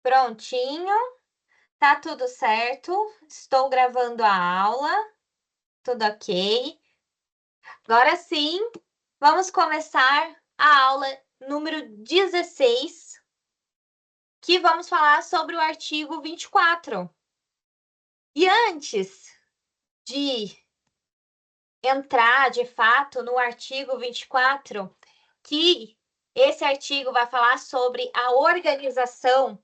Prontinho, tá tudo certo. Estou gravando a aula, tudo ok. Agora sim, vamos começar a aula número 16, que vamos falar sobre o artigo 24. E antes de entrar de fato no artigo 24, que esse artigo vai falar sobre a organização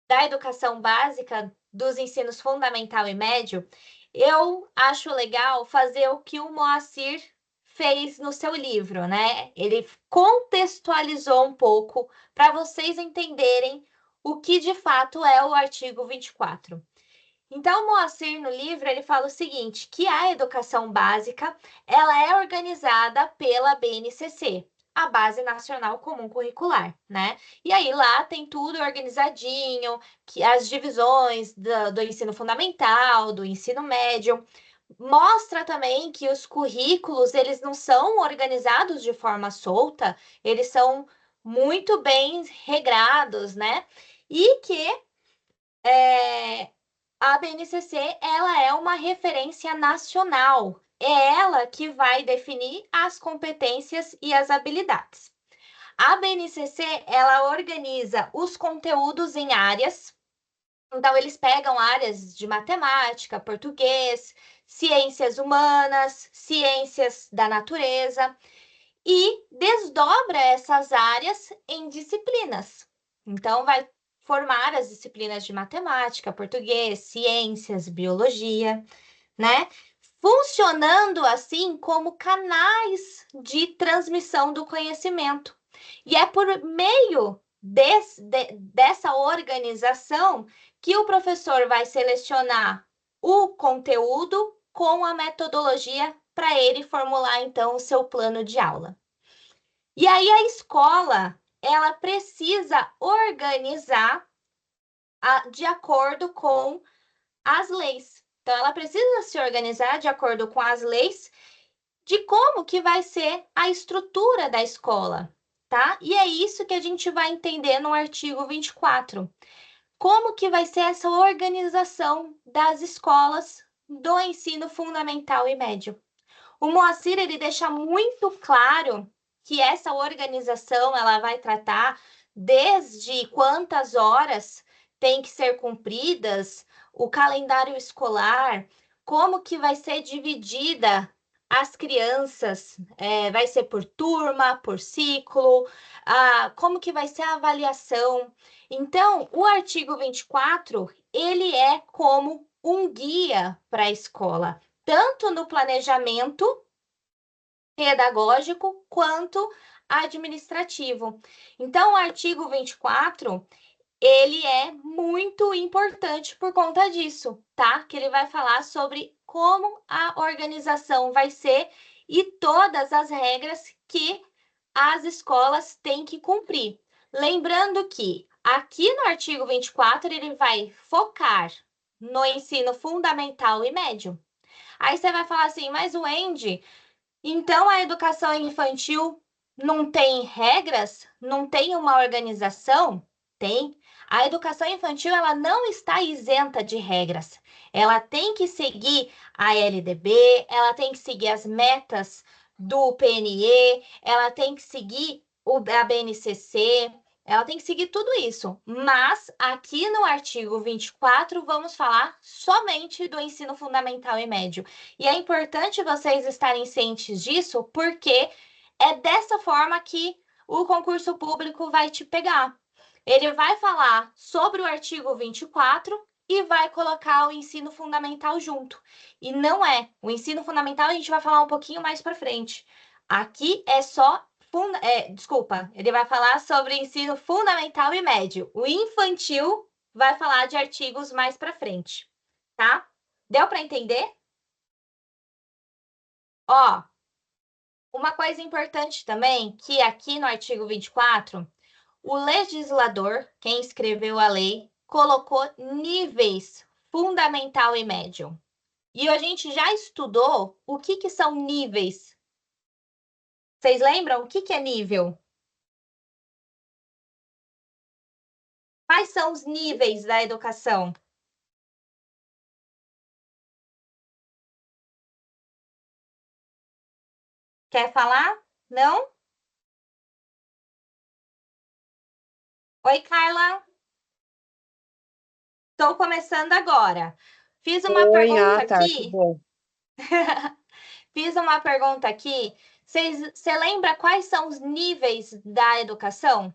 da educação básica, dos ensinos fundamental e médio, eu acho legal fazer o que o Moacir fez no seu livro, né? Ele contextualizou um pouco para vocês entenderem o que de fato é o artigo 24. Então, o Moacir, no livro, ele fala o seguinte, que a educação básica, ela é organizada pela BNCC, a Base Nacional Comum Curricular, né? E aí lá tem tudo organizadinho, que as divisões do ensino fundamental, do ensino médio, mostra também que os currículos, eles não são organizados de forma solta, eles são muito bem regrados, né? E que a BNCC, ela é uma referência nacional. É ela que vai definir as competências e as habilidades. A BNCC, ela organiza os conteúdos em áreas. Então, eles pegam áreas de matemática, português, ciências humanas, ciências da natureza e desdobra essas áreas em disciplinas. Então, vai formar as disciplinas de matemática, português, ciências, biologia, né? Funcionando assim como canais de transmissão do conhecimento. E é por meio dessa organização que o professor vai selecionar o conteúdo com a metodologia para ele formular, então, o seu plano de aula. E aí a escola, ela precisa organizar de acordo com as leis. Então, ela precisa se organizar de acordo com as leis de como que vai ser a estrutura da escola, tá? E é isso que a gente vai entender no artigo 24. Como que vai ser essa organização das escolas do ensino fundamental e médio? O Moacir, ele deixa muito claro que essa organização, ela vai tratar desde quantas horas tem que ser cumpridas, o calendário escolar, como que vai ser dividida as crianças, vai ser por turma, por ciclo, como que vai ser a avaliação. Então, o artigo 24, ele é como um guia para a escola, tanto no planejamento pedagógico quanto administrativo. Então, o artigo 24, ele é muito importante por conta disso, tá? Que ele vai falar sobre como a organização vai ser e todas as regras que as escolas têm que cumprir. Lembrando que aqui no artigo 24, ele vai focar no ensino fundamental e médio. Aí você vai falar assim, mas o Wendy, então a educação infantil não tem regras? Não tem uma organização? Tem. A educação infantil, ela não está isenta de regras. Ela tem que seguir a LDB, ela tem que seguir as metas do PNE, ela tem que seguir a BNCC, ela tem que seguir tudo isso. Mas aqui no artigo 24 vamos falar somente do ensino fundamental e médio. E é importante vocês estarem cientes disso, porque é dessa forma que o concurso público vai te pegar. Ele vai falar sobre o artigo 24 e vai colocar o ensino fundamental junto. E não é. O ensino fundamental a gente vai falar um pouquinho mais para frente. Aqui é só. Desculpa, ele vai falar sobre ensino fundamental e médio. O infantil vai falar de artigos mais para frente, tá? Deu para entender? Ó, uma coisa importante também, que aqui no artigo 24, o legislador, quem escreveu a lei, colocou níveis fundamental e médio. E a gente já estudou o que são níveis. Vocês lembram o que é nível? Quais são os níveis da educação? Quer falar? Não? Oi, Carla. Estou começando agora. Fiz uma Oi, pergunta tá, que aqui. bom. Fiz uma pergunta aqui. Você lembra quais são os níveis da educação?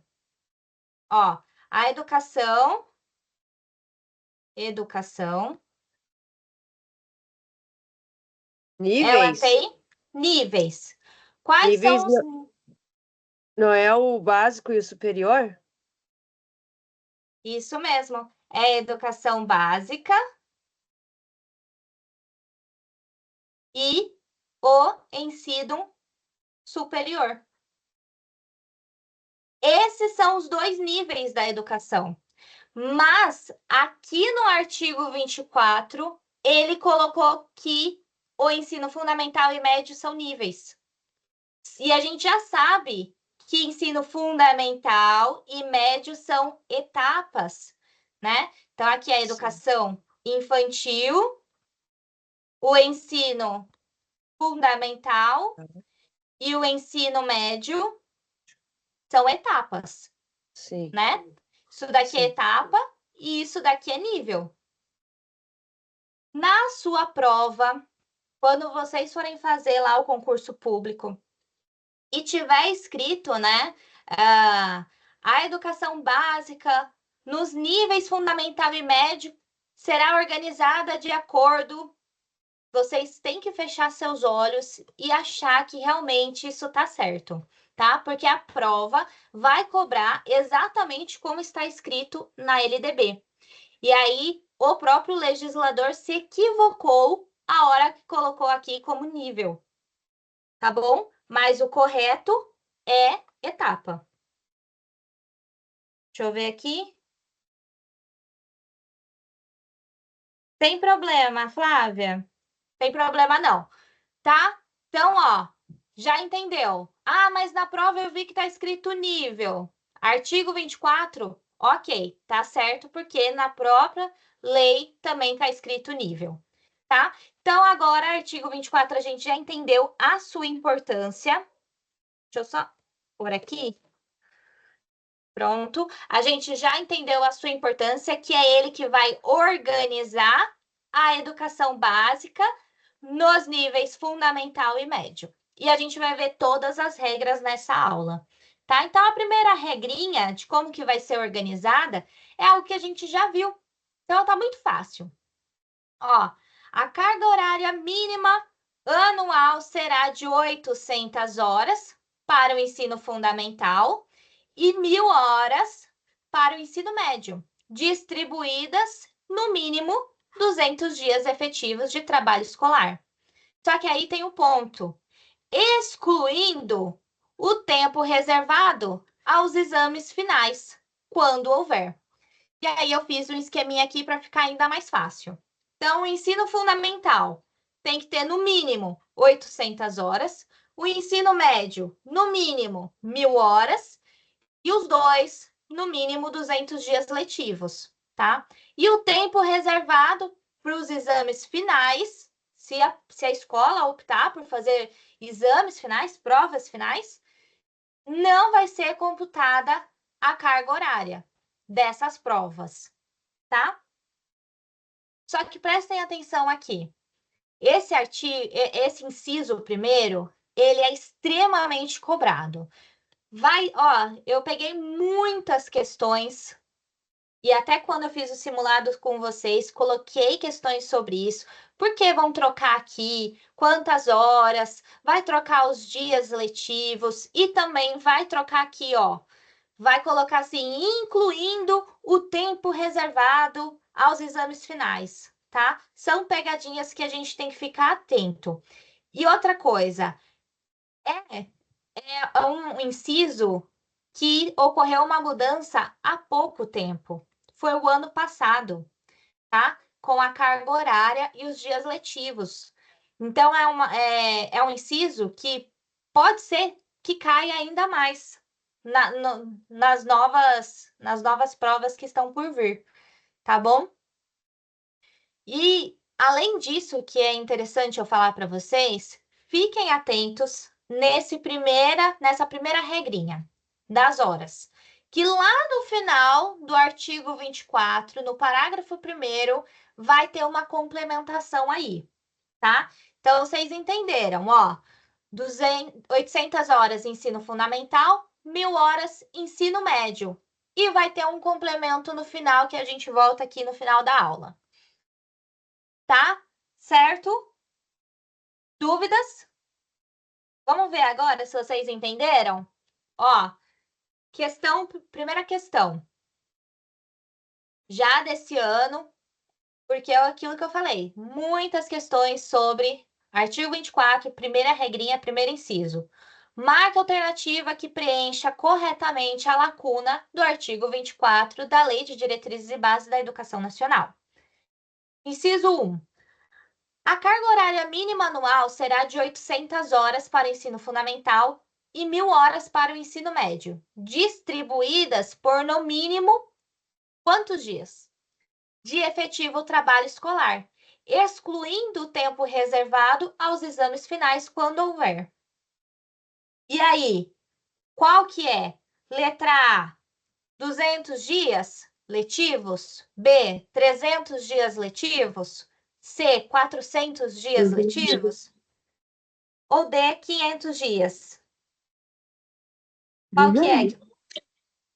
Ó, a educação, ela Níveis? tem níveis. Quais Níveis são os... não é o básico e o superior? Isso mesmo. É a educação básica e o ensino superior. Esses são os dois níveis da educação. Mas aqui no artigo 24, ele colocou que o ensino fundamental e médio são níveis. E a gente já sabe que ensino fundamental e médio são etapas, né? Então, aqui é a Sim. educação infantil, o ensino fundamental e o ensino médio são etapas, Sim, né? Isso daqui é sim. etapa e isso daqui é nível. Na sua prova, quando vocês forem fazer lá o concurso público e tiver escrito, né, a educação básica nos níveis fundamental e médio será organizada de acordo. Vocês têm que fechar seus olhos e achar que realmente isso está certo, tá? Porque a prova vai cobrar exatamente como está escrito na LDB. E aí, o próprio legislador se equivocou a hora que colocou aqui como nível, tá bom? Mas o correto é etapa. Deixa eu ver aqui. Tem problema, Flávia? Tem problema não, tá? Então, ó, já entendeu? Ah, mas na prova eu vi que tá escrito nível. Artigo 24, ok, tá certo, porque na própria lei também tá escrito nível, tá? Então, agora, artigo 24, a gente já entendeu a sua importância. Deixa eu só por aqui. Pronto. A gente já entendeu a sua importância, que é ele que vai organizar a educação básica nos níveis fundamental e médio. E a gente vai ver todas as regras nessa aula, tá? Então, a primeira regrinha de como que vai ser organizada é algo que a gente já viu. Então, tá muito fácil. Ó, a carga horária mínima anual será de 800 horas para o ensino fundamental e 1.000 horas para o ensino médio, distribuídas no mínimo 200 dias efetivos de trabalho escolar. Só que aí tem um ponto, excluindo o tempo reservado aos exames finais, quando houver. E aí eu fiz um esqueminha aqui para ficar ainda mais fácil. Então, o ensino fundamental tem que ter no mínimo 800 horas, o ensino médio no mínimo 1.000 horas e os dois no mínimo 200 dias letivos, tá? E o tempo reservado para os exames finais, se a escola optar por fazer exames finais, provas finais, não vai ser computada a carga horária dessas provas, tá? Só que prestem atenção aqui. Esse inciso primeiro, ele é extremamente cobrado. Eu peguei muitas questões e até quando eu fiz o simulado com vocês, coloquei questões sobre isso. Por que vão trocar aqui? Quantas horas? Vai trocar os dias letivos e também vai trocar aqui, ó. Vai colocar assim, incluindo o tempo reservado aos exames finais, tá? São pegadinhas que a gente tem que ficar atento. E outra coisa, é, é um inciso que ocorreu uma mudança há pouco tempo. Foi o ano passado, tá? Com a carga horária e os dias letivos. Então, é um inciso que pode ser que caia ainda mais, nas novas provas que estão por vir, tá bom? E, além disso, que é interessante eu falar para vocês, fiquem atentos nessa primeira regrinha das horas, que lá no final do artigo 24, no parágrafo 1º, vai ter uma complementação aí, tá? Então, vocês entenderam, ó, 800 horas ensino fundamental, 1.000 horas ensino médio. E vai ter um complemento no final, que a gente volta aqui no final da aula. Tá? Certo? Dúvidas? Vamos ver agora se vocês entenderam? Ó, primeira questão. Já desse ano, porque é aquilo que eu falei, muitas questões sobre artigo 24, primeira regrinha, primeiro inciso. Marque a alternativa que preencha corretamente a lacuna do artigo 24 da Lei de Diretrizes e Bases da Educação Nacional. Inciso 1. A carga horária mínima anual será de 800 horas para o ensino fundamental e 1.000 horas para o ensino médio, distribuídas por, no mínimo, quantos dias? De efetivo trabalho escolar, excluindo o tempo reservado aos exames finais, quando houver. E aí, qual que é? Letra A, 200 dias letivos. B, 300 dias letivos. C, 400 dias letivos. Ou D, 500 dias? Qual que é?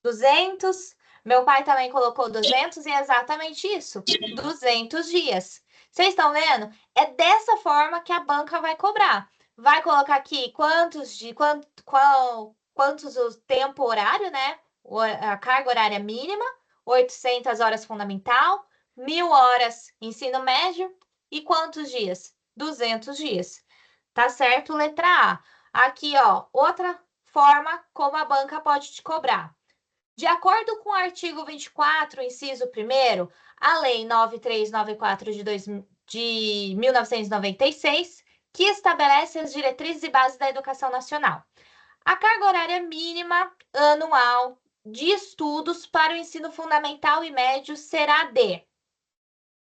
200? Meu pai também colocou 200 e é exatamente isso. 200 dias. Vocês estão vendo? É dessa forma que a banca vai cobrar. Vai colocar aqui quantos o tempo horário, né? A carga horária mínima, 800 horas fundamental, 1.000 horas ensino médio e quantos dias? 200 dias. Tá certo? Letra A. Aqui, ó, outra forma como a banca pode te cobrar. De acordo com o artigo 24, inciso 1º, a Lei 9394 de 1996, que estabelece as diretrizes e bases da educação nacional. A carga horária mínima anual de estudos para o ensino fundamental e médio será de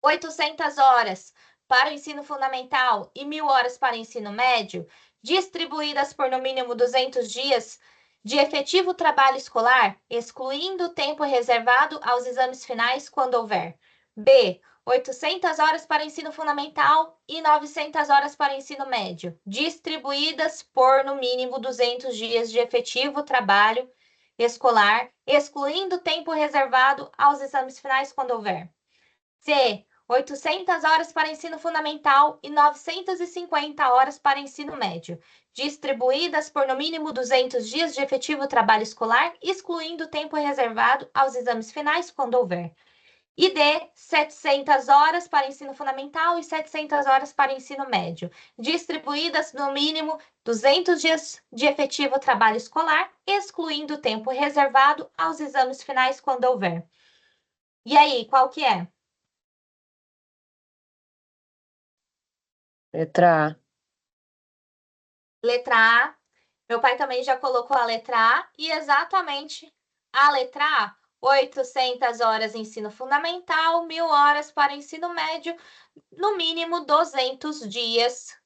800 horas para o ensino fundamental e 1.000 horas para o ensino médio, distribuídas por no mínimo 200 dias de efetivo trabalho escolar, excluindo o tempo reservado aos exames finais, quando houver. B, 800 horas para o ensino fundamental e 900 horas para o ensino médio, distribuídas por no mínimo 200 dias de efetivo trabalho escolar, excluindo o tempo reservado aos exames finais, quando houver. C, 800 horas para ensino fundamental e 950 horas para ensino médio, distribuídas por no mínimo 200 dias de efetivo trabalho escolar, excluindo o tempo reservado aos exames finais, quando houver. E D, 700 horas para ensino fundamental e 700 horas para ensino médio, distribuídas no mínimo 200 dias de efetivo trabalho escolar, excluindo o tempo reservado aos exames finais, quando houver. E aí, qual que é? Letra A. Letra A. Meu pai também já colocou a letra A e exatamente a letra A. 800 horas ensino fundamental, 1.000 horas para ensino médio, no mínimo 200 dias,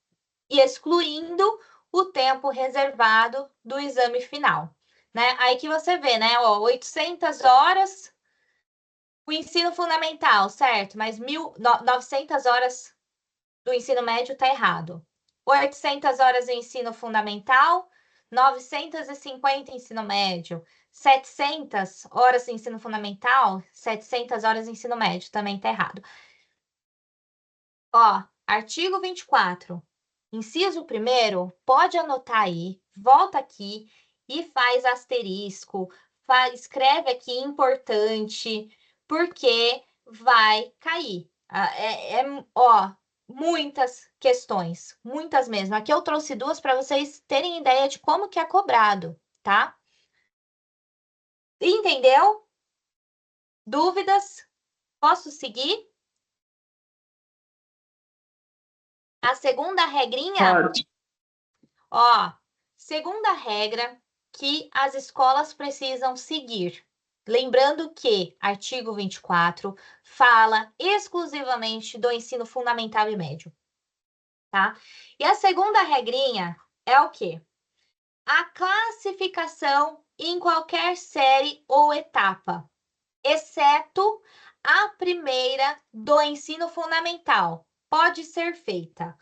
e excluindo o tempo reservado do exame final, né? Aí que você vê, né? Ó, 800 horas o ensino fundamental, certo? Mas 900 horas do ensino médio está errado. 800 horas de ensino fundamental, 950 ensino médio, 700 horas de ensino fundamental, 700 horas de ensino médio, também está errado. Ó, artigo 24, inciso 1º, pode anotar aí, volta aqui e faz asterisco, escreve aqui importante, porque vai cair. Ó, muitas questões, muitas mesmo. Aqui eu trouxe duas para vocês terem ideia de como que é cobrado, tá? Entendeu? Dúvidas? Posso seguir? A segunda regrinha, Pode. ó, segunda regra que as escolas precisam seguir. Lembrando que artigo 24 fala exclusivamente do ensino fundamental e médio, tá? E a segunda regrinha é o quê? A classificação em qualquer série ou etapa, exceto a primeira do ensino fundamental, pode ser feita.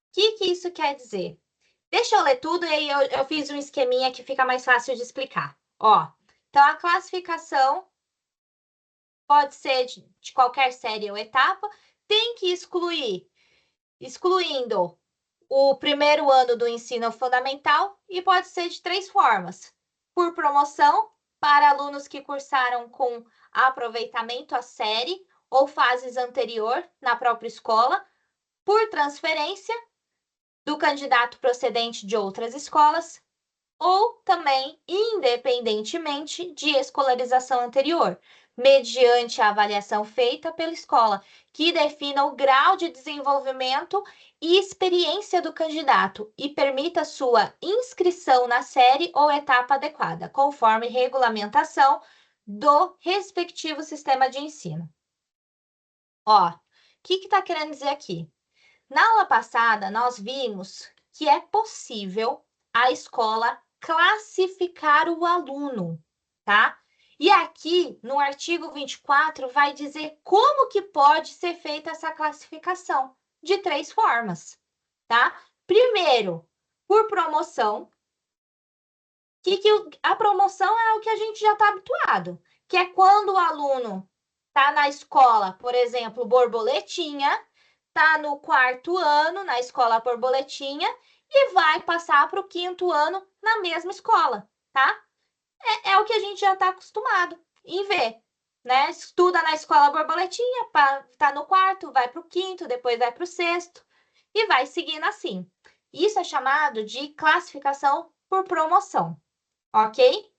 O que isso quer dizer? Deixa eu ler tudo e aí eu fiz um esqueminha que fica mais fácil de explicar. Ó, então a classificação pode ser de qualquer série ou etapa, tem que excluindo o primeiro ano do ensino fundamental e pode ser de 3 formas: por promoção, para alunos que cursaram com aproveitamento a série ou fases anterior na própria escola, por transferência do candidato procedente de outras escolas, ou também independentemente de escolarização anterior, mediante a avaliação feita pela escola, que defina o grau de desenvolvimento e experiência do candidato e permita sua inscrição na série ou etapa adequada, conforme regulamentação do respectivo sistema de ensino. Ó, o que está querendo dizer aqui? Na aula passada, nós vimos que é possível a escola classificar o aluno, tá? E aqui, no artigo 24, vai dizer como que pode ser feita essa classificação, de 3 formas, tá? Primeiro, por promoção, que a promoção é o que a gente já está habituado, que é quando o aluno está na escola, por exemplo, borboletinha, está no 4º ano na escola borboletinha e vai passar para o 5º ano na mesma escola, tá? É o que a gente já está acostumado em ver, né? Estuda na escola borboletinha, tá no 4º, vai para o 5º, depois vai para o 6º e vai seguindo assim. Isso é chamado de classificação por promoção, ok?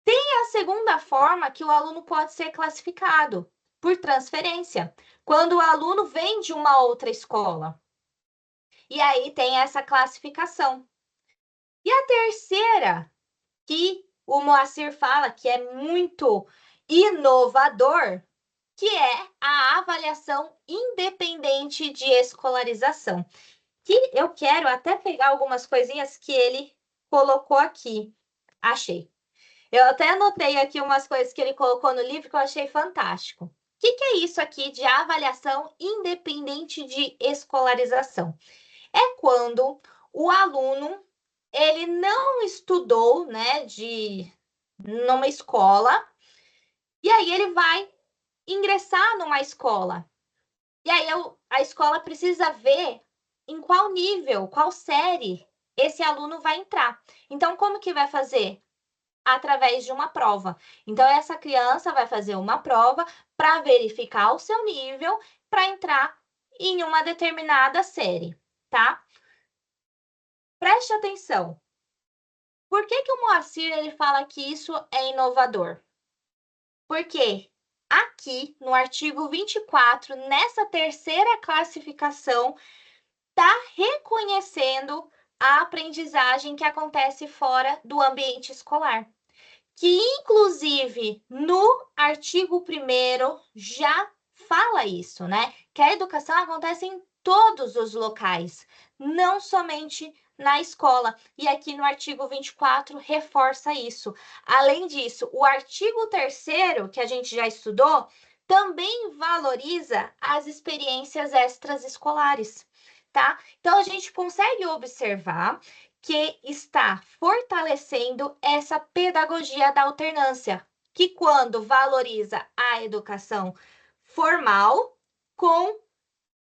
Tem a segunda forma que o aluno pode ser classificado, por transferência, quando o aluno vem de uma outra escola. E aí tem essa classificação. E a terceira, que o Moacir fala que é muito inovador, que é a avaliação independente de escolarização. Que eu quero até pegar algumas coisinhas que ele colocou aqui. Achei. Eu até anotei aqui umas coisas que ele colocou no livro que eu achei fantástico. O que é isso aqui de avaliação independente de escolarização? É quando o aluno ele não estudou, né, numa escola, e aí ele vai ingressar numa escola. E aí a escola precisa ver em qual nível, qual série esse aluno vai entrar. Então, como que vai fazer? Através de uma prova. Então, essa criança vai fazer uma prova para verificar o seu nível para entrar em uma determinada série, tá? Preste atenção. Por que o Moacir ele fala que isso é inovador? Porque aqui no artigo 24, nessa terceira classificação, está reconhecendo a aprendizagem que acontece fora do ambiente escolar. Que, inclusive, no artigo 1º já fala isso, né? Que a educação acontece em todos os locais, não somente na escola. E aqui no artigo 24 reforça isso. Além disso, o artigo 3º, que a gente já estudou, também valoriza as experiências extraescolares, tá? Então, a gente consegue observar que está fortalecendo essa pedagogia da alternância, que quando valoriza a educação formal com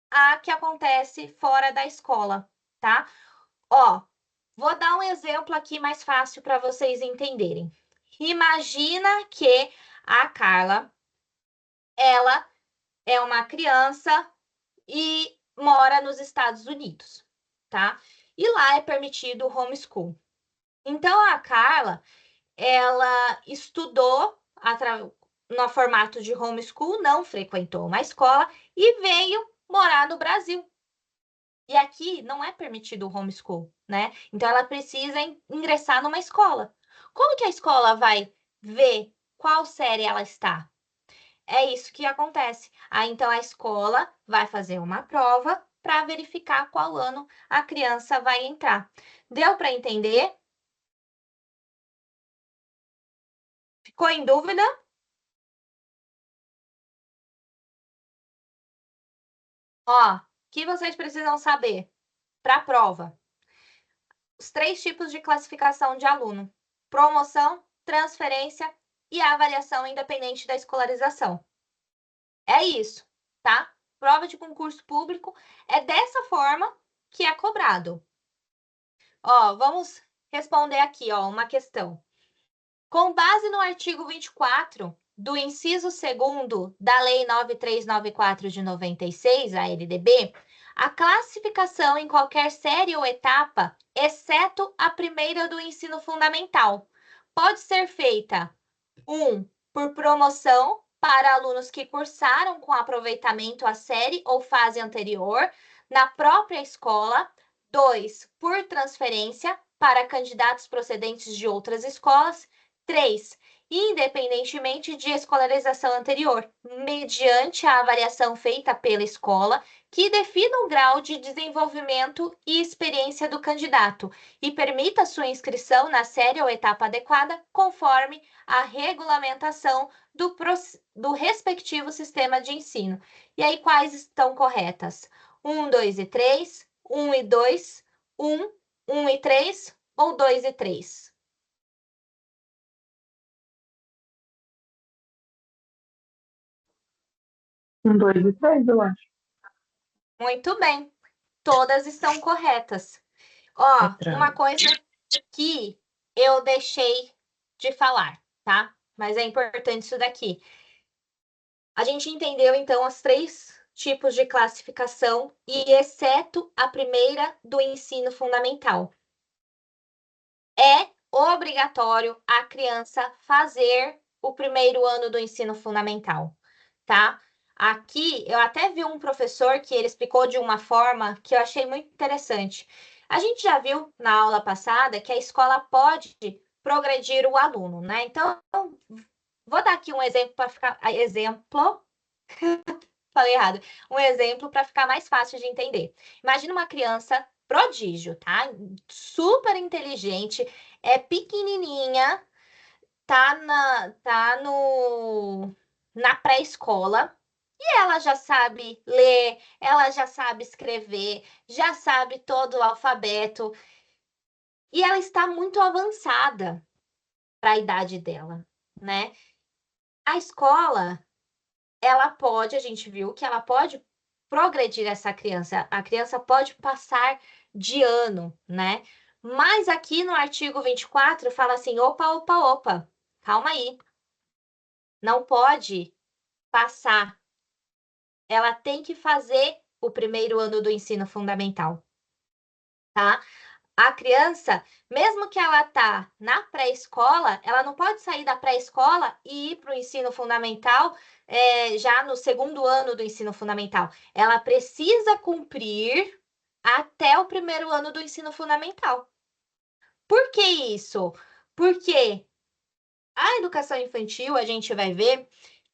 a que acontece fora da escola, tá? Ó, vou dar um exemplo aqui mais fácil para vocês entenderem. Imagina que a Carla, ela é uma criança e mora nos Estados Unidos, tá? E lá é permitido o homeschool. Então, a Carla, ela estudou no formato de homeschool, não frequentou uma escola e veio morar no Brasil. E aqui não é permitido o homeschool, né? Então, ela precisa ingressar numa escola. Como que a escola vai ver qual série ela está? É isso que acontece. Aí, então, a escola vai fazer uma prova para verificar qual ano a criança vai entrar. Deu para entender? Ficou em dúvida? Ó, o que vocês precisam saber para a prova? Os 3 tipos de classificação de aluno: promoção, transferência e avaliação independente da escolarização. É isso, tá? Prova de concurso público é dessa forma que é cobrado. Ó, vamos responder aqui, ó, uma questão. Com base no artigo 24 do inciso 2º da Lei 9394 de 96, a LDB, a classificação em qualquer série ou etapa, exceto a primeira do ensino fundamental, pode ser feita 1. Por promoção para alunos que cursaram com aproveitamento a série ou fase anterior na própria escola. 2. Por transferência para candidatos procedentes de outras escolas. 3. Independentemente de escolarização anterior, mediante a avaliação feita pela escola, que defina o grau de desenvolvimento e experiência do candidato e permita sua inscrição na série ou etapa adequada, conforme a regulamentação do respectivo sistema de ensino. E aí, quais estão corretas? 1, 2 e 3, 1 e 2, 1, 1 e 3 ou 2 e 3? 1, 2 e 3, eu acho. Muito bem, todas estão corretas. Ó, uma coisa que eu deixei de falar, tá? Mas é importante isso daqui. A gente entendeu, então, os 3 tipos de classificação e exceto a primeira do ensino fundamental. É obrigatório a criança fazer o primeiro ano do ensino fundamental, tá? Aqui, eu até vi um professor que ele explicou de uma forma que eu achei muito interessante. A gente já viu na aula passada que a escola pode progredir o aluno, né? Então, vou dar aqui um exemplo para ficar... Exemplo? Falei errado. Um exemplo para ficar mais fácil de entender. Imagina uma criança prodígio, tá? Super inteligente, é pequenininha, na pré-escola e ela já sabe ler, ela já sabe escrever, já sabe todo o alfabeto e ela está muito avançada para a idade dela, né? A escola, a gente viu que ela pode progredir essa criança, a criança pode passar de ano, né? Mas aqui no artigo 24 fala assim: opa, calma aí. Não pode passar. Ela tem que fazer o primeiro ano do ensino fundamental, tá? A criança, mesmo que ela tá na pré-escola, ela não pode sair da pré-escola e ir para o ensino fundamental já no segundo ano do ensino fundamental. Ela precisa cumprir até o primeiro ano do ensino fundamental. Por que isso? Porque a educação infantil, a gente vai ver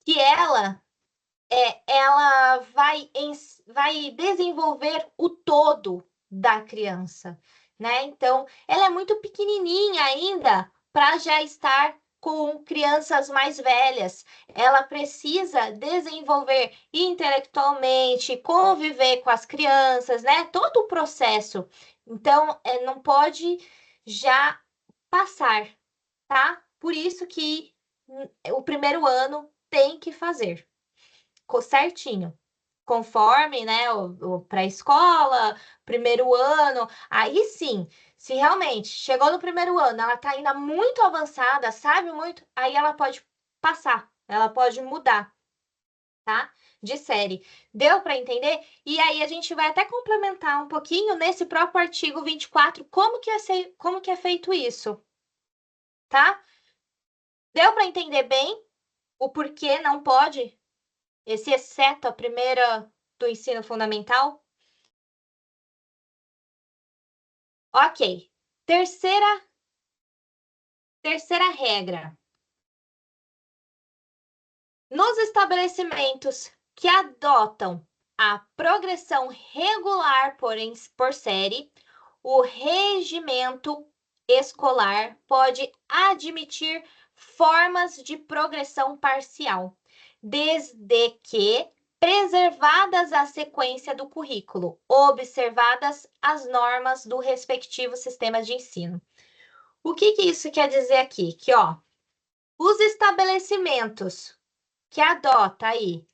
que ela vai desenvolver o todo da criança, né? Então, ela é muito pequenininha ainda para já estar com crianças mais velhas. Ela precisa desenvolver intelectualmente, conviver com as crianças, né? Todo o processo. Então, não pode já passar, tá? Por isso que o primeiro ano tem que fazer certinho, conforme, né, o pré-escola, primeiro ano. Aí sim, se realmente chegou no primeiro ano, ela tá ainda muito avançada, sabe muito, aí ela pode passar, ela pode mudar, tá? De série. Deu para entender? E aí a gente vai até complementar um pouquinho nesse próprio artigo 24, como que é feito isso, tá? Deu para entender bem o porquê não pode? Esse exceto a primeira do ensino fundamental? Ok. Terceira Terceira regra. Nos estabelecimentos que adotam a progressão regular por série, o regimento escolar pode admitir formas de progressão parcial, desde que preservadas a sequência do currículo, observadas as normas do respectivo sistema de ensino. O que isso quer dizer aqui? Que, os estabelecimentos que adota aí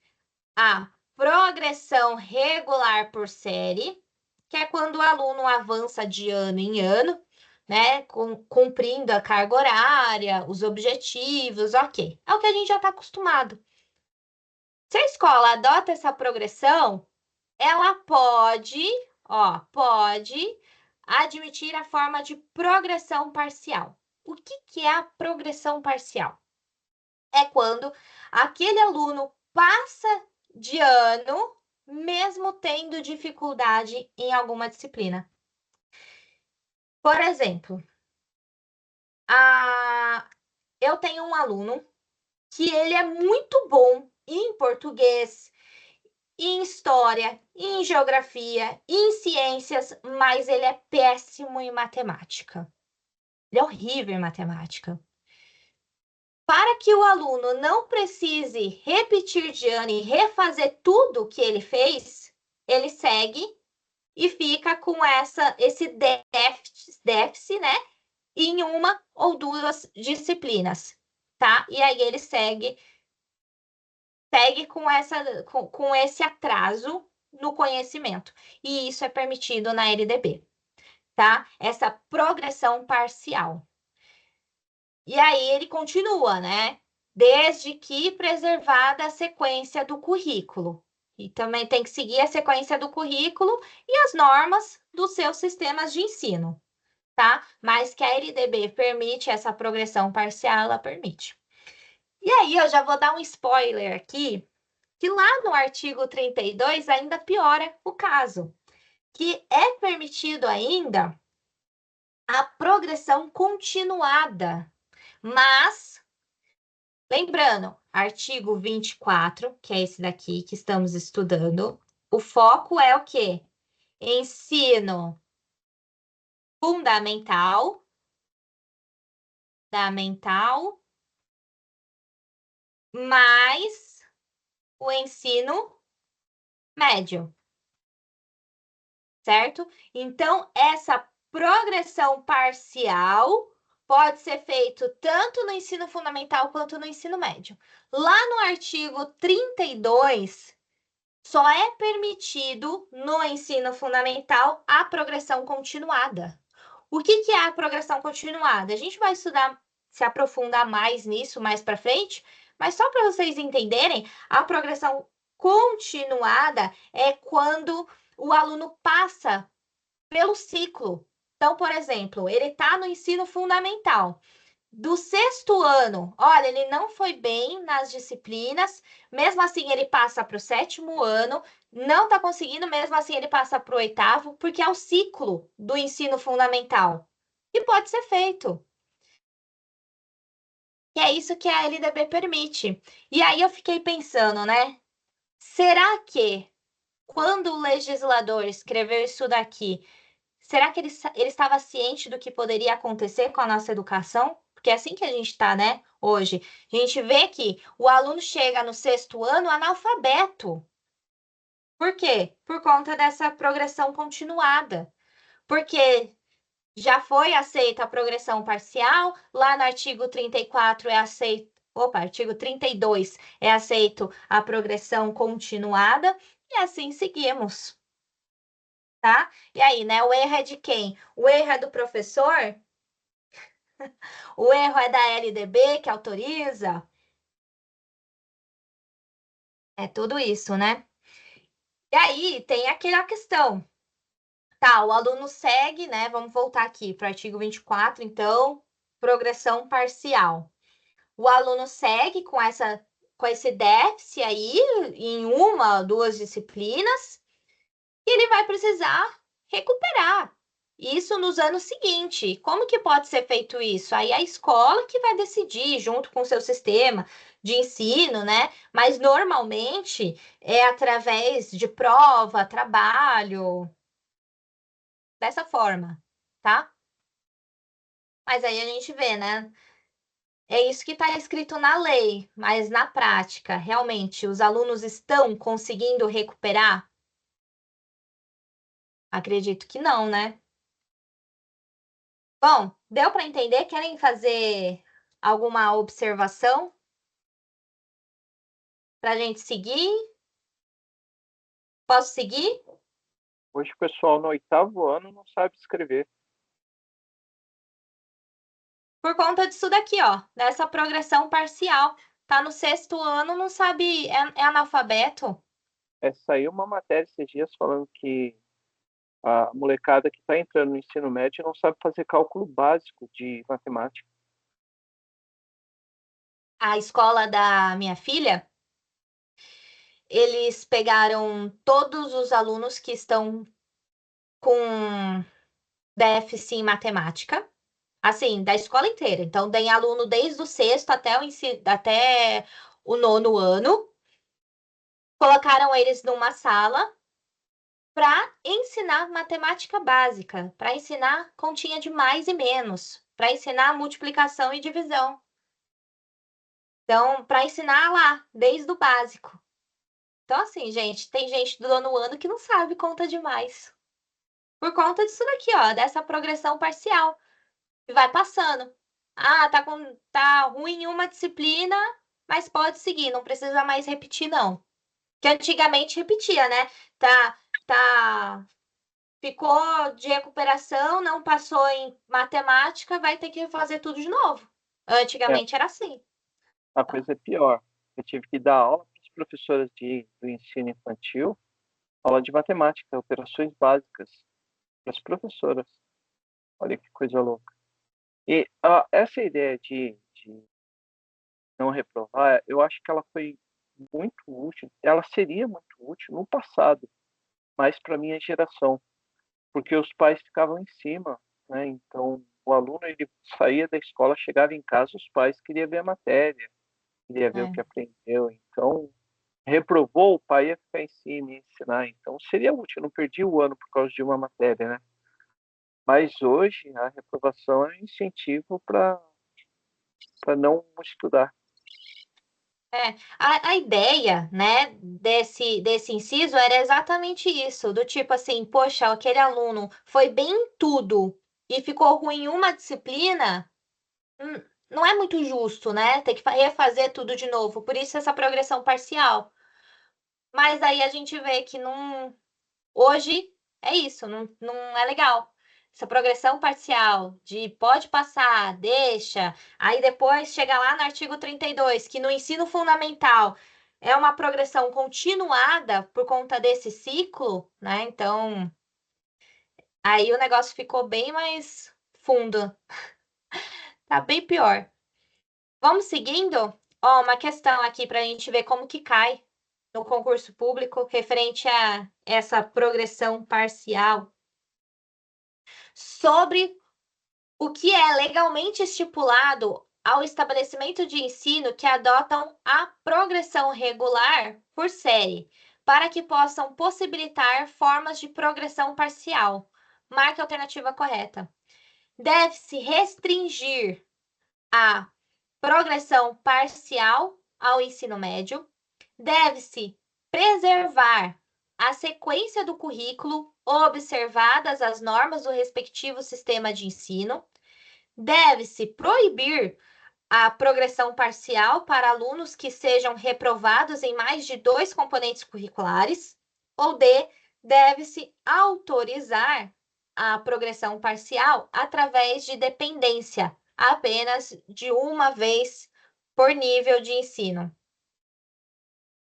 a progressão regular por série, que é quando o aluno avança de ano em ano, né, cumprindo a carga horária, os objetivos, ok. É o que a gente já está acostumado. Se a escola adota essa progressão, ela pode admitir a forma de progressão parcial. O que é a progressão parcial? É quando aquele aluno passa de ano, mesmo tendo dificuldade em alguma disciplina. Por exemplo, eu tenho um aluno que ele é muito bom em português, em história, em geografia, em ciências, mas ele é péssimo em matemática. Ele é horrível em matemática. Para que o aluno não precise repetir de ano e refazer tudo o que ele fez, ele segue e fica com esse déficit, né, em uma ou duas disciplinas, tá? E aí ele segue com esse atraso no conhecimento. E isso é permitido na LDB, tá? Essa progressão parcial. E aí ele continua, né? Desde que preservada a sequência do currículo. E também tem que seguir a sequência do currículo e as normas dos seus sistemas de ensino, tá? Mas que a LDB permite essa progressão parcial, ela permite. E aí eu já vou dar um spoiler aqui, que lá no artigo 32 ainda piora o caso, que é permitido ainda a progressão continuada, mas lembrando, artigo 24, que é esse daqui que estamos estudando, o foco é o quê? Ensino fundamental, mais o ensino médio, certo? Então, essa progressão parcial pode ser feito tanto no ensino fundamental quanto no ensino médio. Lá no artigo 32, só é permitido no ensino fundamental a progressão continuada. O que é a progressão continuada? A gente vai estudar, se aprofundar mais nisso mais para frente, mas só para vocês entenderem, a progressão continuada é quando o aluno passa pelo ciclo. Então, por exemplo, ele está no ensino fundamental. Do sexto ano, olha, ele não foi bem nas disciplinas, mesmo assim ele passa para o sétimo ano, não está conseguindo, mesmo assim ele passa para o oitavo, porque é o ciclo do ensino fundamental. E pode ser feito. E é isso que a LDB permite. E aí eu fiquei pensando, né? Será que quando o legislador escreveu isso daqui, será que ele estava ciente do que poderia acontecer com a nossa educação? Porque é assim que a gente está, né? Hoje. A gente vê que o aluno chega no sexto ano analfabeto. Por quê? Por conta dessa progressão continuada. Porque já foi aceita a progressão parcial, lá no artigo 34 é aceito. Opa, artigo 32 é aceito a progressão continuada, e assim seguimos. Tá? E aí, né? O erro é de quem? O erro é do professor? O erro é da LDB que autoriza? É tudo isso, né? E aí tem aquela questão. Tá, o aluno segue, né? Vamos voltar aqui para o artigo 24, então, progressão parcial. O aluno segue com esse déficit aí em uma, duas disciplinas, e ele vai precisar recuperar. isso nos anos seguintes. Como que pode ser feito isso? Aí a escola que vai decidir, junto com o seu sistema de ensino, né? Mas normalmente é através de prova, trabalho, dessa forma, tá? Mas aí a gente vê, né? É isso que está escrito na lei, mas na prática, realmente, os alunos estão conseguindo recuperar? Acredito que não, né? Bom, deu para entender? Querem fazer alguma observação para a gente seguir? Posso seguir? Hoje o pessoal no 8º ano não sabe escrever. Por conta disso daqui, ó, dessa progressão parcial. Tá no 6º ano, não sabe, é analfabeto. Saiu uma matéria esses dias falando que a molecada que está entrando no ensino médio não sabe fazer cálculo básico de matemática. A escola da minha filha, eles pegaram todos os alunos que estão com déficit em matemática, assim, da escola inteira. Então, tem aluno desde o 6º até o 9º ano. Colocaram eles numa sala para ensinar matemática básica, para ensinar continha de mais e menos, para ensinar multiplicação e divisão. Então, para ensinar lá, desde o básico. Então, assim, gente, tem gente do 9º ano que não sabe conta demais. Por conta disso daqui, ó, dessa progressão parcial. E vai passando. Ah, tá ruim em uma disciplina, mas pode seguir, não precisa mais repetir, não. Que antigamente repetia, né? Ficou de recuperação, não passou em matemática, vai ter que fazer tudo de novo. É, Antigamente era assim. a coisa é pior. Eu tive que dar aula para as professoras do ensino infantil, aula de matemática, operações básicas, para as professoras. Olha que coisa louca. E essa ideia de não reprovar, eu acho que ela foi muito útil. Ela seria muito útil no passado, mas para minha geração, porque os pais ficavam em cima, né? Então, o aluno ele saía da escola, chegava em casa, os pais queriam ver a matéria, queria ver o É. que aprendeu. Então, reprovou, o pai ia ficar em cima e ensinar. Então, seria útil. Eu não perdi o ano por causa de uma matéria, né? Mas hoje a reprovação é um incentivo para não estudar. A ideia, né, desse inciso era exatamente isso, do tipo assim, poxa, aquele aluno foi bem em tudo e ficou ruim em uma disciplina, não é muito justo, né? Ter que refazer tudo de novo, por isso essa progressão parcial. Mas aí a gente vê que não, hoje é isso, não é legal. Essa progressão parcial de pode passar, deixa, aí depois chega lá no artigo 32, que no ensino fundamental é uma progressão continuada por conta desse ciclo, né? Então, aí o negócio ficou bem mais fundo, tá bem pior. Vamos seguindo? Ó, uma questão aqui para a gente ver como que cai no concurso público referente a essa progressão parcial sobre o que é legalmente estipulado ao estabelecimento de ensino que adotam a progressão regular por série, para que possam possibilitar formas de progressão parcial. Marque a alternativa correta. Deve-se restringir a progressão parcial ao ensino médio. Deve-se preservar a sequência do currículo, observadas as normas do respectivo sistema de ensino. Deve-se proibir a progressão parcial para alunos que sejam reprovados em mais de 2 componentes curriculares. Ou D, deve-se autorizar a progressão parcial através de dependência, apenas de uma vez por nível de ensino.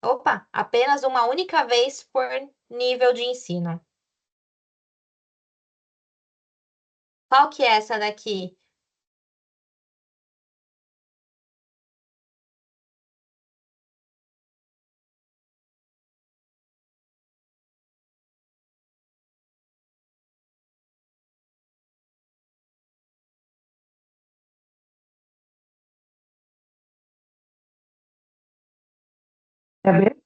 Opa, apenas uma única vez por nível de ensino. Qual que é essa daqui? É B?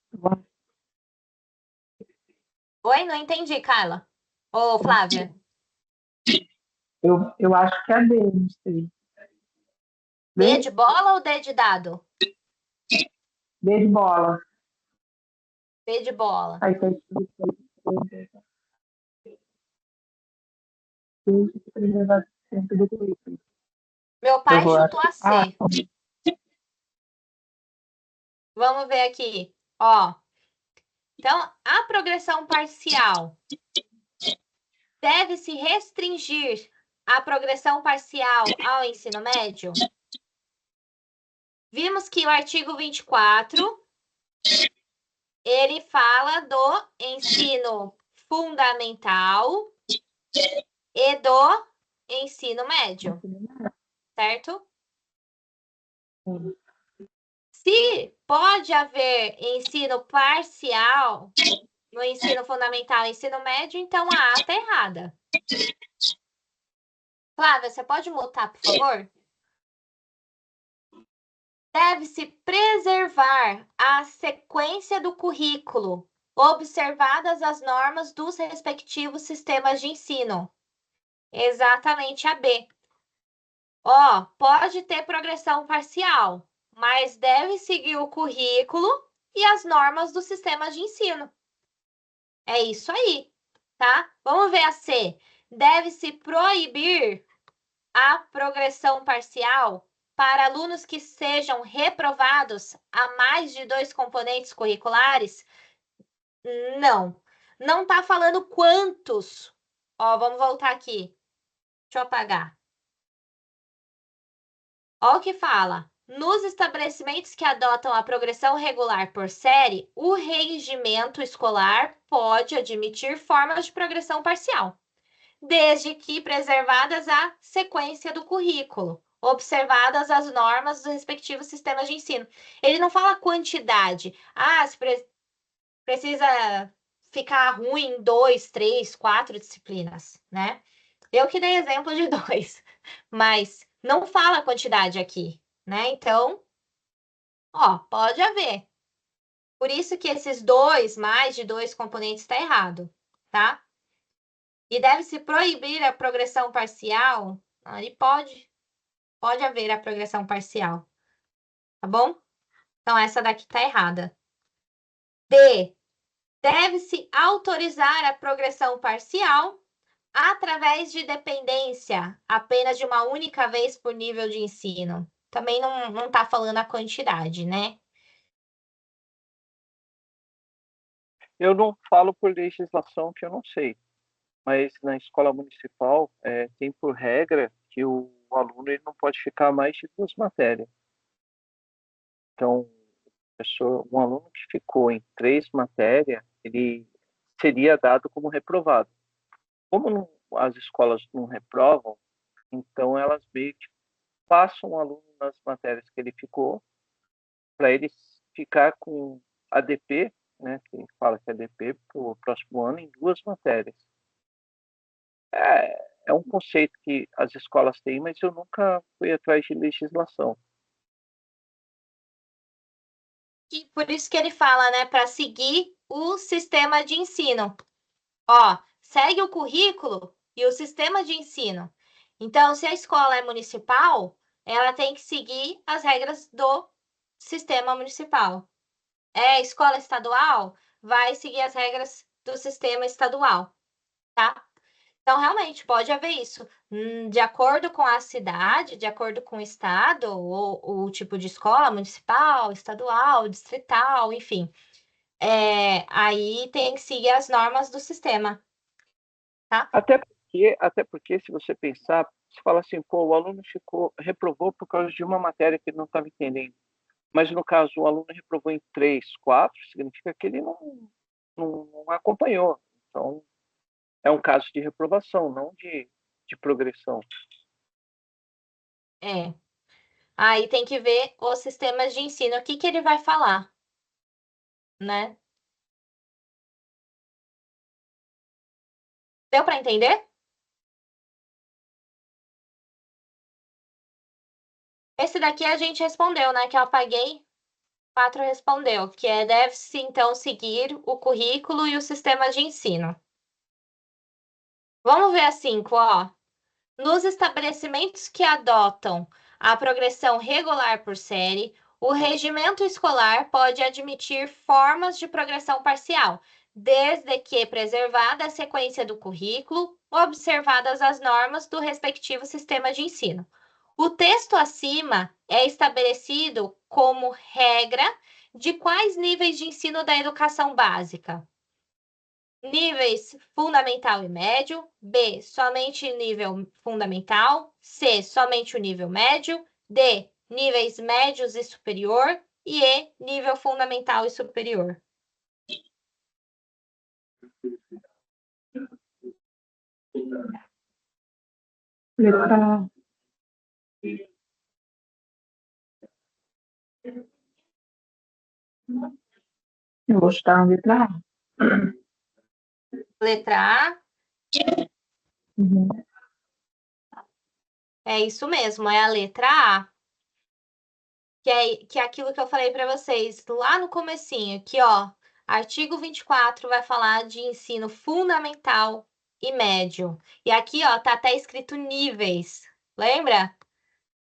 Oi, não entendi, Carla. Ô, Flávia. Eu acho que é B, não sei. D de bola ou D de dado? B de bola. B de bola. Aí tá escrito aí. Preservar sempre do currículo. Meu pai Eu chutou a acho. Ah, C. Vamos ver aqui. Ó. Então, a progressão parcial deve-se restringir a progressão parcial ao ensino médio? Vimos que o artigo 24, ele fala do ensino fundamental e do ensino médio, certo? Se pode haver ensino parcial no ensino fundamental e ensino médio, então a A está errada. Flávia, você pode mutar, por favor? Deve-se preservar a sequência do currículo, observadas as normas dos respectivos sistemas de ensino. Exatamente a B. Ó, pode ter progressão parcial, mas deve seguir o currículo e as normas do sistema de ensino. É isso aí, tá? Vamos ver a C. Deve-se proibir a progressão parcial para alunos que sejam reprovados a mais de 2 componentes curriculares? Não. Não está falando quantos. Ó, vamos voltar aqui. Deixa eu apagar. Ó o que fala. Nos estabelecimentos que adotam a progressão regular por série, o regimento escolar pode admitir formas de progressão parcial, desde que preservadas a sequência do currículo, observadas as normas dos respectivos sistemas de ensino. Ele não fala quantidade. Ah, se precisa ficar ruim em 2, 3, 4 disciplinas, né? Eu que dei exemplo de 2, mas não fala quantidade aqui, né? Então, ó, pode haver. Por isso que esses dois, mais de 2 componentes, está errado, tá? E deve-se proibir a progressão parcial. Ele pode haver a progressão parcial, tá bom? Então, essa daqui está errada. D. Deve-se autorizar a progressão parcial através de dependência, apenas de uma única vez por nível de ensino. Também não está falando a quantidade, né? Eu não falo por legislação que eu não sei, mas na escola municipal tem por regra que o aluno ele não pode ficar mais de 2 matérias. Então, um aluno que ficou em 3 matérias, ele seria dado como reprovado. Como as escolas não reprovam, então elas meio que passam o aluno nas matérias que ele ficou, para ele ficar com ADP, né, que fala que é ADP para o próximo ano, em 2 matérias. É um conceito que as escolas têm, mas eu nunca fui atrás de legislação. E por isso que ele fala, né, para seguir o sistema de ensino. Ó, segue o currículo e o sistema de ensino. Então, se a escola é municipal, ela tem que seguir as regras do sistema municipal. É escola estadual, vai seguir as regras do sistema estadual, tá? Então, realmente, pode haver isso. De acordo com a cidade, de acordo com o estado, ou o tipo de escola, municipal, estadual, distrital, enfim. Aí tem que seguir as normas do sistema, tá? Até porque, se você pensar, você fala assim, pô, o aluno reprovou por causa de uma matéria que ele não estava entendendo. Mas, no caso, o aluno reprovou em 3, 4, significa que ele não acompanhou. Então, é um caso de reprovação, não de progressão. É. Aí tem que ver os sistemas de ensino, o que que ele vai falar, né? Deu para entender? Esse daqui a gente respondeu, né? Que eu apaguei 4 respondeu, que deve-se, então, seguir o currículo e o sistema de ensino. Vamos ver a 5, ó. Nos estabelecimentos que adotam a progressão regular por série, o regimento escolar pode admitir formas de progressão parcial, desde que preservada a sequência do currículo, observadas as normas do respectivo sistema de ensino. O texto acima é estabelecido como regra de quais níveis de ensino da educação básica? Níveis fundamental e médio. B, somente nível fundamental. C, somente o nível médio. D, níveis médios e superior. E E, nível fundamental e superior. Letra A. Eu vou chutar na letra A. Letra A, Uhum. é isso mesmo, é a letra A. Que é aquilo que eu falei para vocês lá no comecinho, que ó, artigo 24 vai falar de ensino fundamental e médio. E aqui, ó, tá até escrito níveis. Lembra?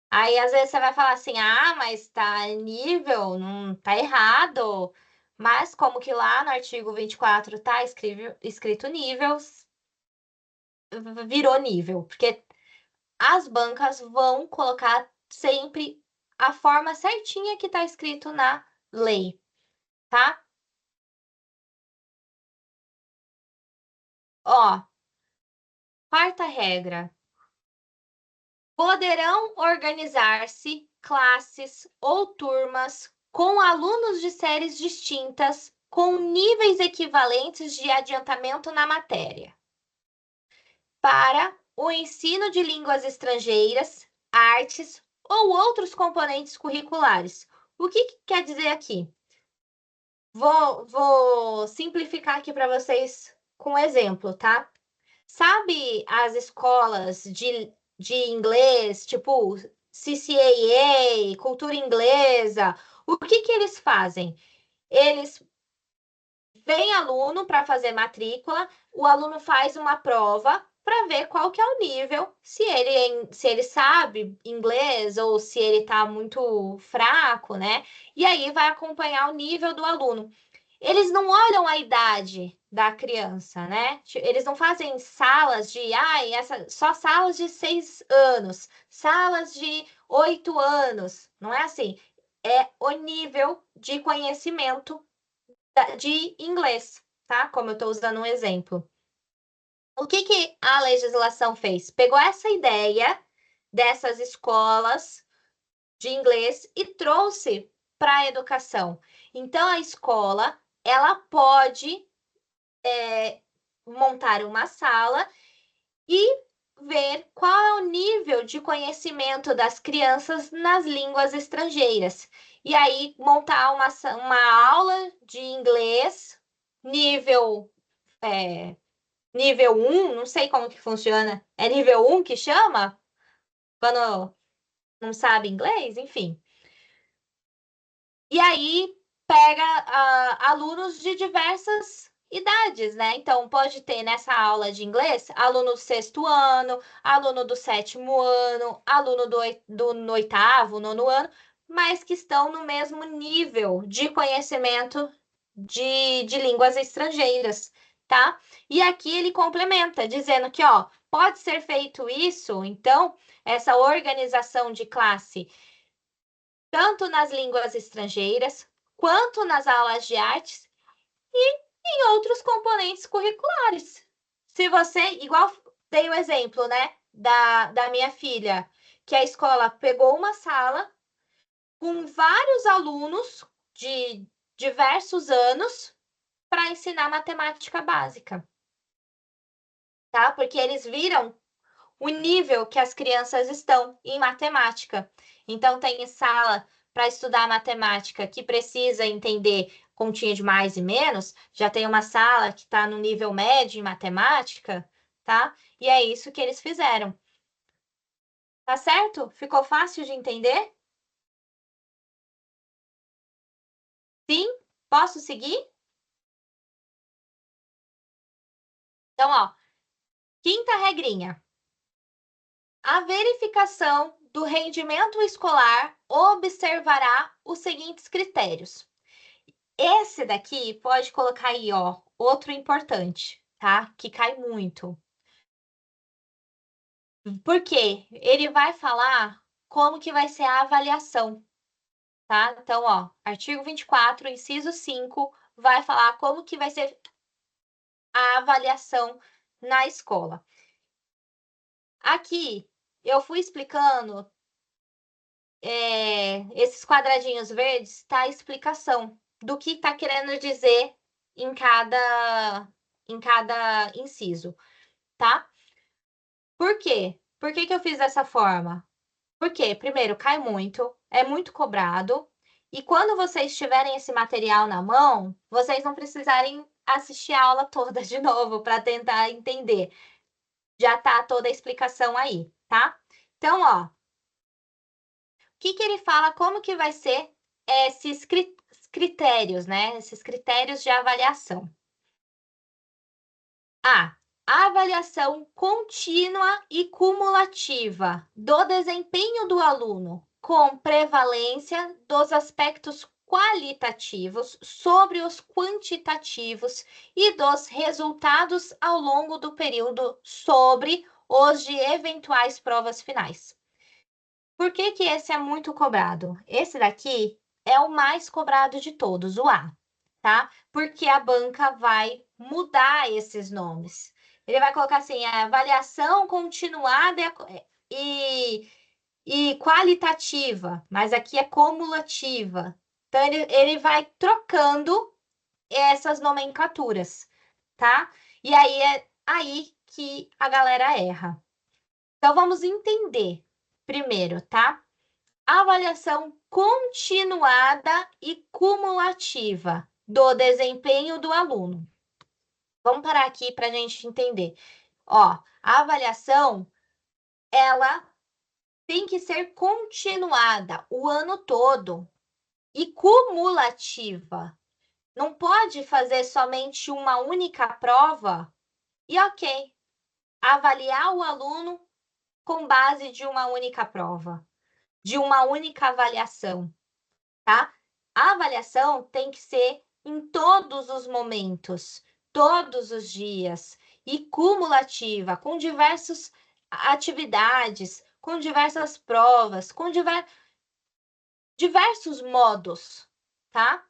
Aí às vezes você vai falar assim: "Ah, mas tá nível, não tá errado". Mas como que lá no artigo 24 tá escrito níveis, virou nível, porque as bancas vão colocar sempre a forma certinha que está escrito na lei, tá? Ó, quarta regra. Poderão organizar-se classes ou turmas com alunos de séries distintas com níveis equivalentes de adiantamento na matéria. Para o ensino de línguas estrangeiras, artes ou outros componentes curriculares. O que quer dizer aqui? Vou simplificar aqui para vocês com um exemplo, tá? Sabe as escolas de inglês, tipo CCAA, cultura inglesa? O que eles fazem? Eles vem aluno para fazer matrícula, o aluno faz uma prova para ver qual que é o nível, se ele sabe inglês ou se ele está muito fraco, né? E aí vai acompanhar o nível do aluno. Eles não olham a idade da criança, né? Eles não fazem salas de, só salas de 6 anos, salas de 8 anos. Não é assim. É o nível de conhecimento de inglês, tá? Como eu estou usando um exemplo. O que a legislação fez? Pegou essa ideia dessas escolas de inglês e trouxe para a educação. Então, a escola, ela pode montar uma sala e ver qual é o nível de conhecimento das crianças nas línguas estrangeiras. E aí, montar uma aula de inglês nível, nível 1, não sei como que funciona. É nível 1 que chama? Quando não sabe inglês? Enfim. E aí, pega alunos de diversas idades, né? Então, pode ter nessa aula de inglês aluno do 6º ano, aluno do 7º ano, aluno do 8º, 9º ano, mas que estão no mesmo nível de conhecimento de línguas estrangeiras, tá? E aqui ele complementa, dizendo que, ó, pode ser feito isso, então, essa organização de classe tanto nas línguas estrangeiras, quanto nas aulas de artes e em outros componentes curriculares. Se você, igual dei o exemplo, né, da minha filha, que a escola pegou uma sala com vários alunos de diversos anos para ensinar matemática básica, tá? Porque eles viram o nível que as crianças estão em matemática. Então, tem sala para estudar matemática que precisa entender continha de mais e menos, já tem uma sala que está no nível médio em matemática, tá? E é isso que eles fizeram. Tá certo? Ficou fácil de entender? Sim? Posso seguir? Então, ó, quinta regrinha. A verificação do rendimento escolar observará os seguintes critérios. Esse daqui pode colocar aí, ó, outro importante, tá? Que cai muito. Por quê? Ele vai falar como que vai ser a avaliação, tá? Então, ó, artigo 24, inciso 5, vai falar como que vai ser a avaliação na escola. Aqui, eu fui explicando esses quadradinhos verdes, tá a explicação do que está querendo dizer em cada inciso, tá? Por quê? Por que que eu fiz dessa forma? Porque, primeiro, cai muito, é muito cobrado, e quando vocês tiverem esse material na mão, vocês não precisarem assistir a aula toda de novo para tentar entender. Já tá toda a explicação aí, tá? Então, ó, o que que ele fala, como que vai ser esses critérios, né? Esses critérios de avaliação. A avaliação contínua e cumulativa do desempenho do aluno, com prevalência dos aspectos qualitativos sobre os quantitativos e dos resultados ao longo do período sobre os de eventuais provas finais. Por que que esse é muito cobrado? Esse daqui é o mais cobrado de todos, o A, tá? Porque a banca vai mudar esses nomes. Ele vai colocar assim, a avaliação continuada e qualitativa, mas aqui é cumulativa. Então, ele vai trocando essas nomenclaturas, tá? E aí é aí que a galera erra. Então, vamos entender primeiro, tá? Avaliação continuada e cumulativa do desempenho do aluno. Vamos parar aqui para a gente entender. Ó, a avaliação, ela tem que ser continuada o ano todo e cumulativa. Não pode fazer somente uma única prova e ok, avaliar o aluno com base de uma única prova, de uma única avaliação, tá? A avaliação tem que ser em todos os momentos, todos os dias, e cumulativa, com diversas atividades, com diversas provas, com diversos modos, tá?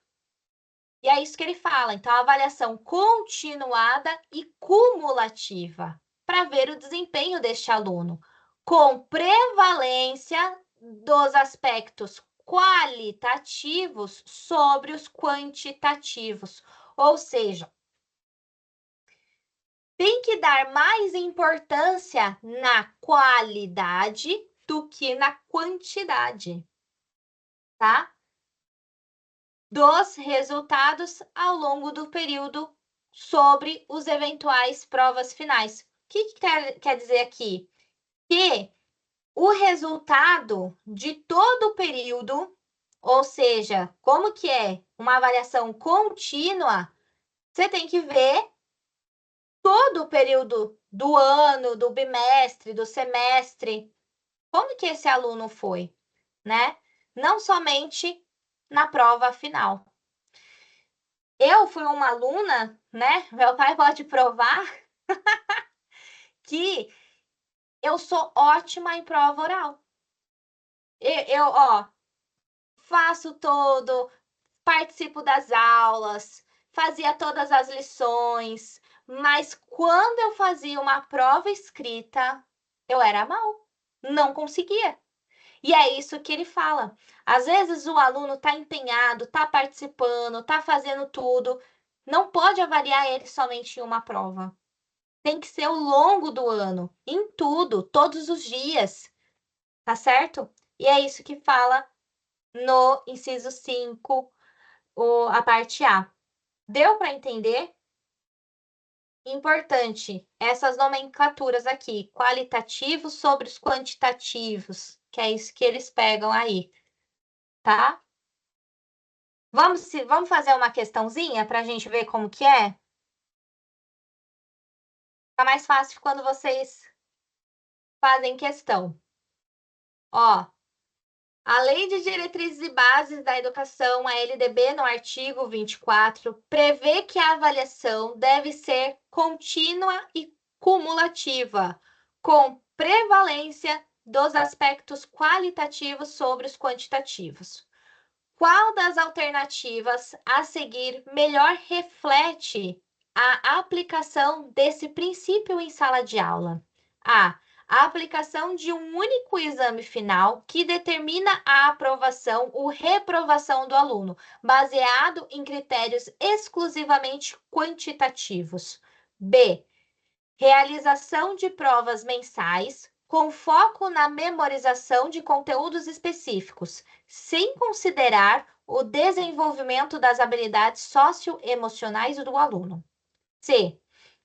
E é isso que ele fala. Então, a avaliação continuada e cumulativa para ver o desempenho deste aluno, com prevalência dos aspectos qualitativos sobre os quantitativos. Ou seja, tem que dar mais importância na qualidade do que na quantidade, tá? Dos resultados ao longo do período sobre os eventuais provas finais. O que quer dizer aqui? Que o resultado de todo o período, ou seja, como que é uma avaliação contínua, você tem que ver todo o período do ano, do bimestre, do semestre, como que esse aluno foi, né? Não somente na prova final. Eu fui uma aluna, né? Meu pai pode provar que eu sou ótima em prova oral. Ó, faço todo, participo das aulas, fazia todas as lições, mas quando eu fazia uma prova escrita, eu era mal, não conseguia. E é isso que ele fala. Às vezes o aluno está empenhado, está participando, está fazendo tudo, não pode avaliar ele somente em uma prova. Tem que ser ao longo do ano, em tudo, todos os dias, tá certo? E é isso que fala no inciso 5, a parte A. Deu para entender? Importante, essas nomenclaturas aqui, qualitativos sobre os quantitativos, que é isso que eles pegam aí, tá? Vamos fazer uma questãozinha para a gente ver como que é? Fica mais fácil quando vocês fazem questão. Ó, a Lei de Diretrizes e Bases da Educação, a LDB, no artigo 24, prevê que a avaliação deve ser contínua e cumulativa, com prevalência dos aspectos qualitativos sobre os quantitativos. Qual das alternativas a seguir melhor reflete a aplicação desse princípio em sala de aula? A aplicação de um único exame final que determina a aprovação ou reprovação do aluno, baseado em critérios exclusivamente quantitativos. B. Realização de provas mensais com foco na memorização de conteúdos específicos, sem considerar o desenvolvimento das habilidades socioemocionais do aluno. C.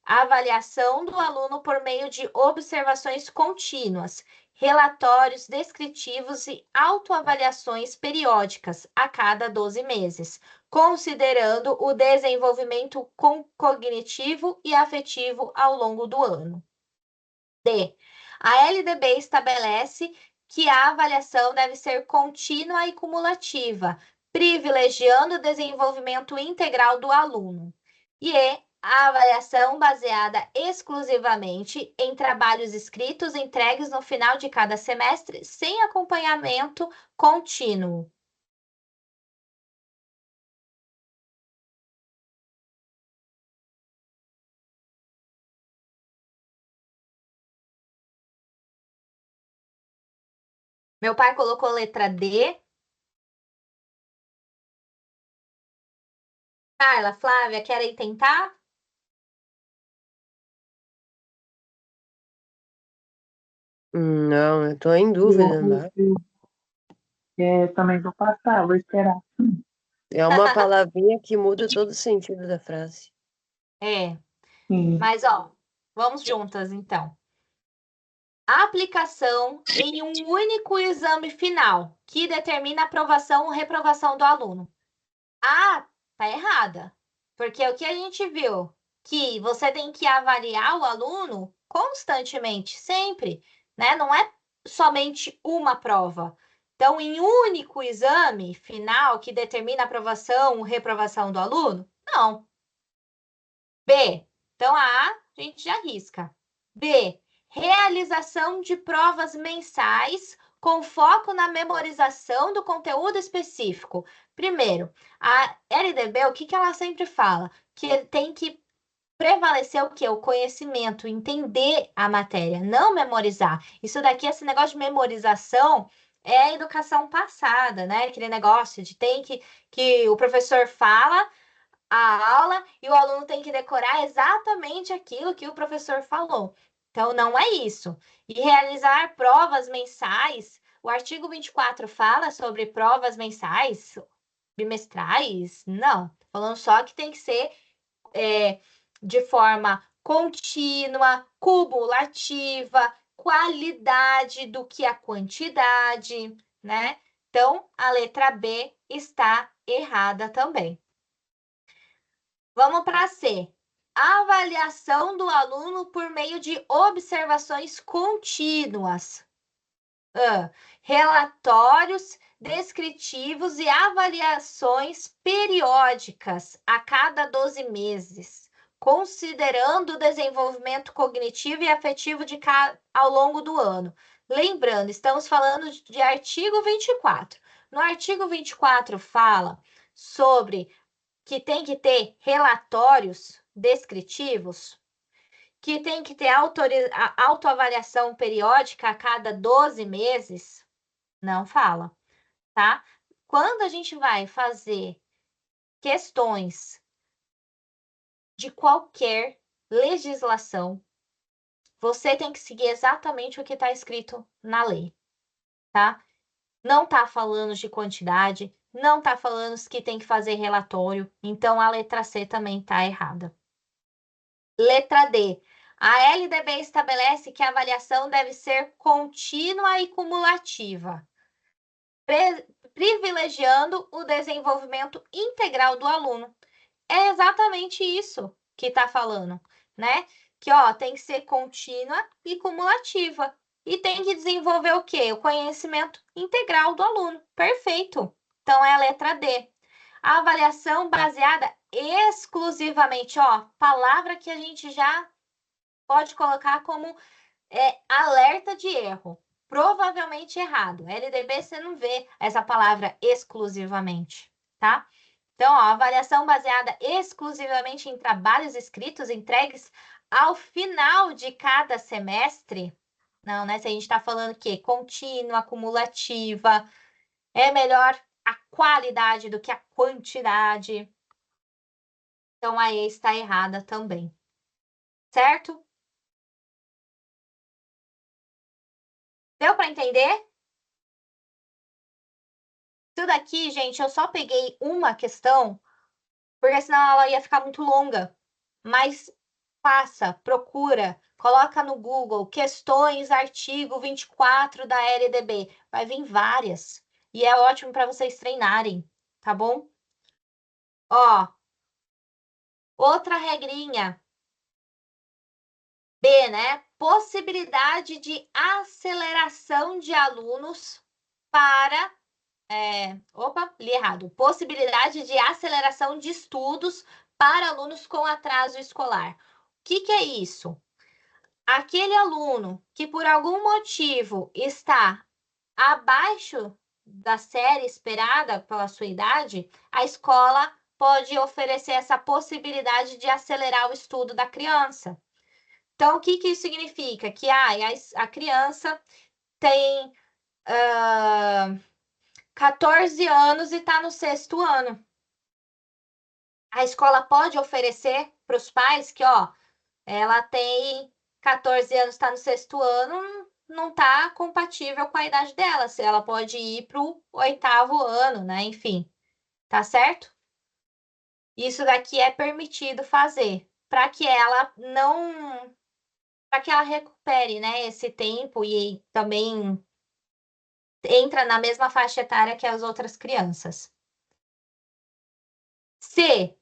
A avaliação do aluno por meio de observações contínuas, relatórios descritivos e autoavaliações periódicas a cada 12 meses, considerando o desenvolvimento cognitivo e afetivo ao longo do ano. D. A LDB estabelece que a avaliação deve ser contínua e cumulativa, privilegiando o desenvolvimento integral do aluno. E a avaliação baseada exclusivamente em trabalhos escritos entregues no final de cada semestre, sem acompanhamento contínuo. Meu pai colocou letra D. Carla, Flávia, querem tentar? Não, eu tô em dúvida, né? Também vou passar, vou esperar. É uma palavrinha que muda todo o sentido da frase. É, Sim. mas ó, vamos juntas então. A aplicação em um único exame final, que determina a aprovação ou reprovação do aluno. Tá errada. Porque o que a gente viu, que você tem que avaliar o aluno constantemente, sempre, né? Não é somente uma prova. Então, em um único exame final que determina a aprovação ou reprovação do aluno? Não. B. Então, a gente já risca. B. Realização de provas mensais com foco na memorização do conteúdo específico. Primeiro, a LDB, o que ela sempre fala? Que tem que prevalecer o quê? O conhecimento, entender a matéria, não memorizar. Isso daqui, esse negócio de memorização, é a educação passada, né? Aquele negócio de tem que o professor fala a aula e o aluno tem que decorar exatamente aquilo que o professor falou. Então, não é isso. E realizar provas mensais, o artigo 24 fala sobre provas mensais, bimestrais? Não. Falando só que tem que ser de forma contínua, cumulativa, qualidade do que a quantidade, né? Então, a letra B está errada também. Vamos para C. Avaliação do aluno por meio de observações contínuas. Relatórios descritivos e avaliações periódicas a cada 12 meses, considerando o desenvolvimento cognitivo e afetivo ao longo do ano. Lembrando, estamos falando de artigo 24. No artigo 24 fala sobre que tem que ter relatórios descritivos, que tem que ter autoavaliação periódica a cada 12 meses, não fala, tá? Quando a gente vai fazer questões de qualquer legislação, você tem que seguir exatamente o que está escrito na lei, tá? Não está falando de quantidade, não está falando que tem que fazer relatório, então a letra C também está errada. Letra D. A LDB estabelece que a avaliação deve ser contínua e cumulativa, privilegiando o desenvolvimento integral do aluno. É exatamente isso que está falando, né? Que, ó, tem que ser contínua e cumulativa. E tem que desenvolver o quê? O conhecimento integral do aluno. Perfeito. Então, é a letra D. A avaliação baseada exclusivamente, ó, palavra que a gente já pode colocar como alerta de erro. Provavelmente errado. LDB você não vê essa palavra exclusivamente, tá? Então, ó, avaliação baseada exclusivamente em trabalhos escritos entregues ao final de cada semestre. Não, né? Se a gente está falando que contínua, acumulativa, é melhor a qualidade do que a quantidade. Então, a E está errada também. Certo? Deu para entender? Tudo aqui, gente, eu só peguei uma questão, porque senão ela ia ficar muito longa. Mas passa, procura, coloca no Google, questões, artigo 24 da LDB. Vai vir várias. E é ótimo para vocês treinarem, tá bom? Ó, outra regrinha. B, né? Possibilidade de aceleração de alunos para opa, li errado. Possibilidade de aceleração de estudos para alunos com atraso escolar. O que é isso? Aquele aluno que por algum motivo está abaixo da série esperada pela sua idade, a escola pode oferecer essa possibilidade de acelerar o estudo da criança. Então, o que isso significa? Que a criança tem 14 anos e está no 6º ano. A escola pode oferecer para os pais que, ó, ela tem 14 anos, está no 6º ano, não está compatível com a idade dela. Se ela pode ir para o 8º ano, né? Enfim, tá certo? Isso daqui é permitido fazer para que ela não, para que ela recupere, né, esse tempo e também entra na mesma faixa etária que as outras crianças. C.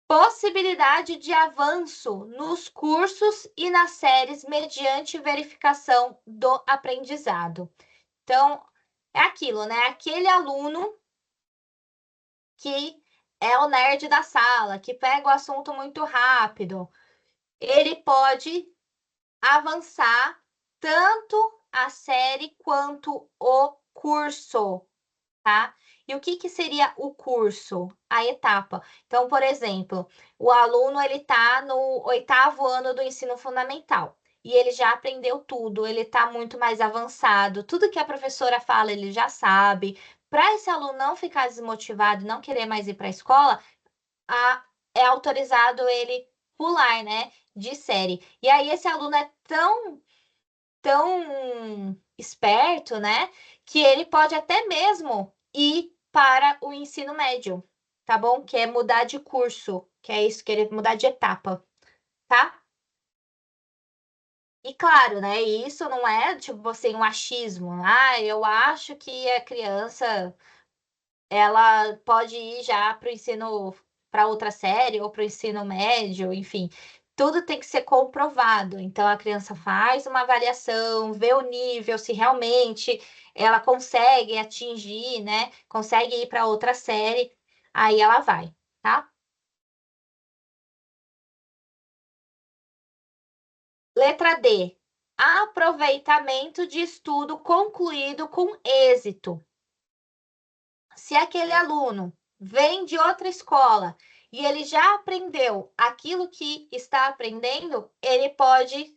Possibilidade de avanço nos cursos e nas séries mediante verificação do aprendizado. Então, é aquilo, né? Aquele aluno que é o nerd da sala, que pega o assunto muito rápido, ele pode avançar tanto a série quanto o curso, tá? E o que seria o curso? A etapa. Então, por exemplo, o aluno ele está no 8º ano do ensino fundamental e ele já aprendeu tudo, ele está muito mais avançado, tudo que a professora fala ele já sabe. Para esse aluno não ficar desmotivado e não querer mais ir para a escola, é autorizado ele pular, né, de série. E aí esse aluno é tão esperto, né, que ele pode até mesmo ir para o ensino médio, tá bom? Que é mudar de curso, que é isso, querer mudar de etapa, tá? E claro, né, isso não é tipo assim um achismo. Eu acho que a criança ela pode ir já para o ensino, para outra série ou para o ensino médio, enfim. Tudo tem que ser comprovado. Então, a criança faz uma avaliação, vê o nível, se realmente ela consegue atingir, né? Consegue ir para outra série, aí ela vai, tá? Letra D. Aproveitamento de estudo concluído com êxito. Se aquele aluno vem de outra escola e ele já aprendeu aquilo que está aprendendo, ele pode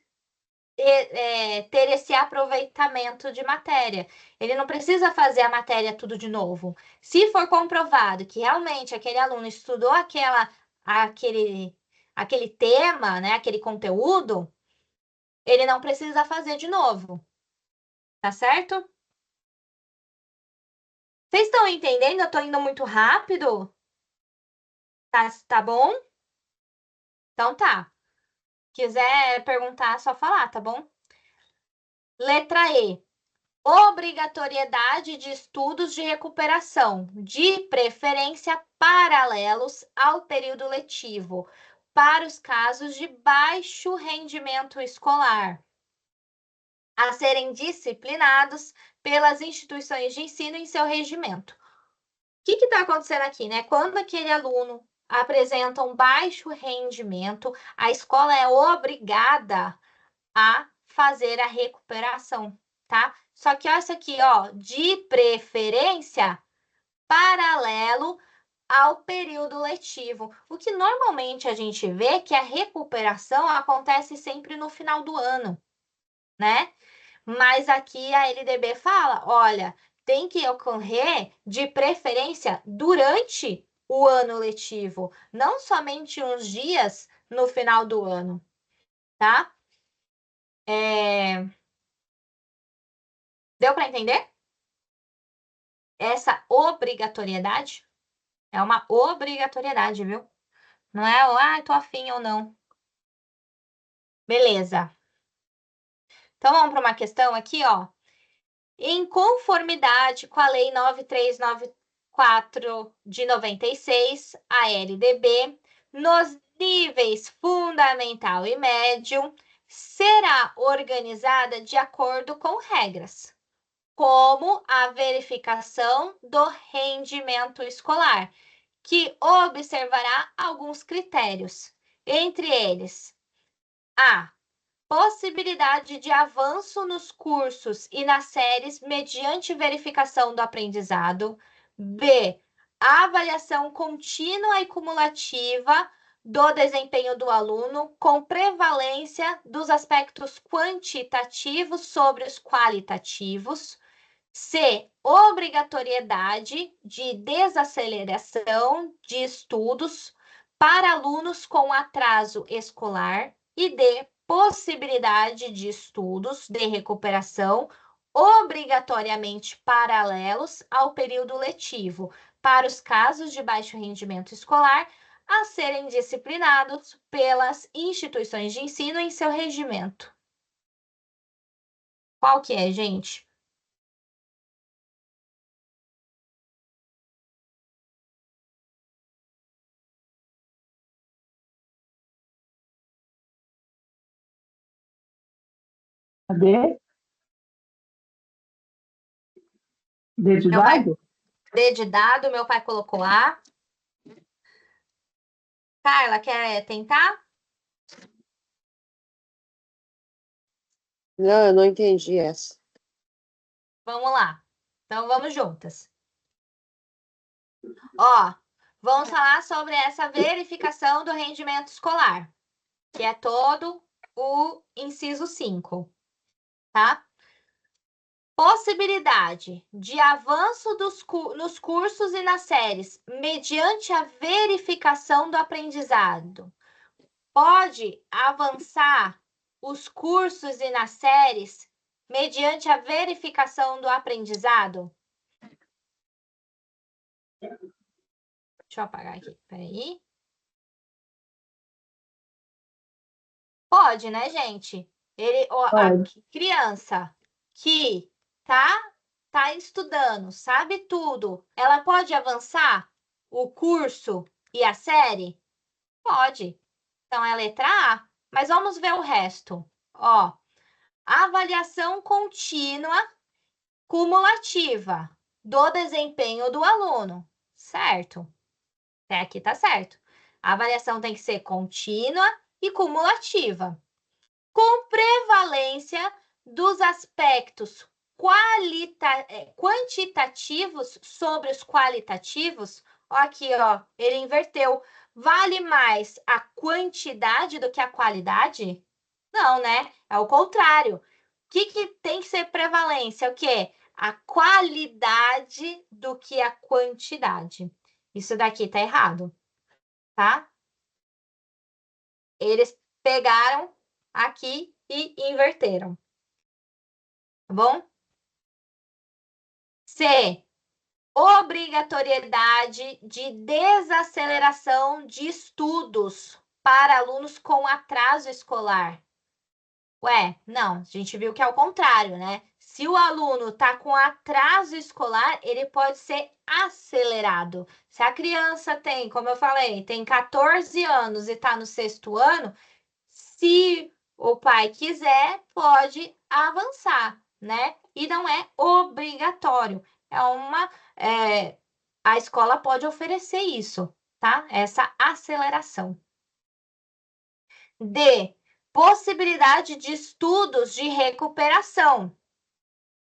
ter esse aproveitamento de matéria. Ele não precisa fazer a matéria tudo de novo. Se for comprovado que realmente aquele aluno estudou aquele tema, né, aquele conteúdo, ele não precisa fazer de novo. Tá certo? Vocês estão entendendo? Eu estou indo muito rápido? Tá bom? Então tá. Quiser perguntar, é só falar, tá bom? Letra E. obrigatoriedade de estudos de recuperação, de preferência paralelos ao período letivo, para os casos de baixo rendimento escolar, a serem disciplinados pelas instituições de ensino em seu regimento. O que está acontecendo aqui, né? Quando aquele aluno apresenta um baixo rendimento, a escola é obrigada a fazer a recuperação, tá? Só que olha isso aqui, ó, de preferência paralelo ao período letivo. O que normalmente a gente vê é que a recuperação acontece sempre no final do ano, né? Mas aqui a LDB fala, olha, tem que ocorrer de preferência durante o ano letivo, não somente uns dias no final do ano, tá? Deu para entender? Essa obrigatoriedade é uma obrigatoriedade, viu? Não é, tô afim ou não. Beleza. Então, vamos para uma questão aqui, ó. Em conformidade com a Lei 9394 de 96, a LDB, nos níveis fundamental e médio, será organizada de acordo com regras, como a verificação do rendimento escolar, que observará alguns critérios, entre eles: a possibilidade de avanço nos cursos e nas séries mediante verificação do aprendizado. B, a avaliação contínua e cumulativa do desempenho do aluno, com prevalência dos aspectos quantitativos sobre os qualitativos. C, obrigatoriedade de desaceleração de estudos para alunos com atraso escolar. E D, possibilidade de estudos de recuperação obrigatoriamente paralelos ao período letivo, para os casos de baixo rendimento escolar, a serem disciplinados pelas instituições de ensino em seu regimento. Qual que é, gente? Cadê? D de Meu pai. dado? D de dado, meu pai colocou A. Carla, quer tentar? Não, eu não entendi essa. Vamos lá. Então, vamos juntas. Ó, vamos falar sobre essa verificação do rendimento escolar, que é todo o inciso 5, tá? Possibilidade de avanço nos cursos e nas séries mediante a verificação do aprendizado. Pode avançar os cursos e nas séries mediante a verificação do aprendizado? Deixa eu apagar aqui, peraí. Pode, né, gente? A criança que tá estudando, sabe tudo, ela pode avançar o curso e a série? Pode. Então, é a letra A. Mas vamos ver o resto. Ó, avaliação contínua cumulativa do desempenho do aluno. Certo. Até aqui tá certo. A avaliação tem que ser contínua e cumulativa, com prevalência dos aspectos quantitativos sobre os qualitativos. Ó, aqui, ó, ele inverteu. Vale mais a quantidade do que a qualidade? Não, né? É o contrário. O que tem que ser prevalência? O quê? A qualidade do que a quantidade. Isso daqui tá errado, tá? Eles pegaram aqui e inverteram. Tá bom? C. Obrigatoriedade de desaceleração de estudos para alunos com atraso escolar. Ué, não, a gente viu que é o contrário, né? Se o aluno está com atraso escolar, ele pode ser acelerado. Se a criança tem, como eu falei, tem 14 anos e está no 6º ano, se o pai quiser, pode avançar, né? E não é obrigatório. A escola pode oferecer isso, tá? Essa aceleração. D. Possibilidade de estudos de recuperação.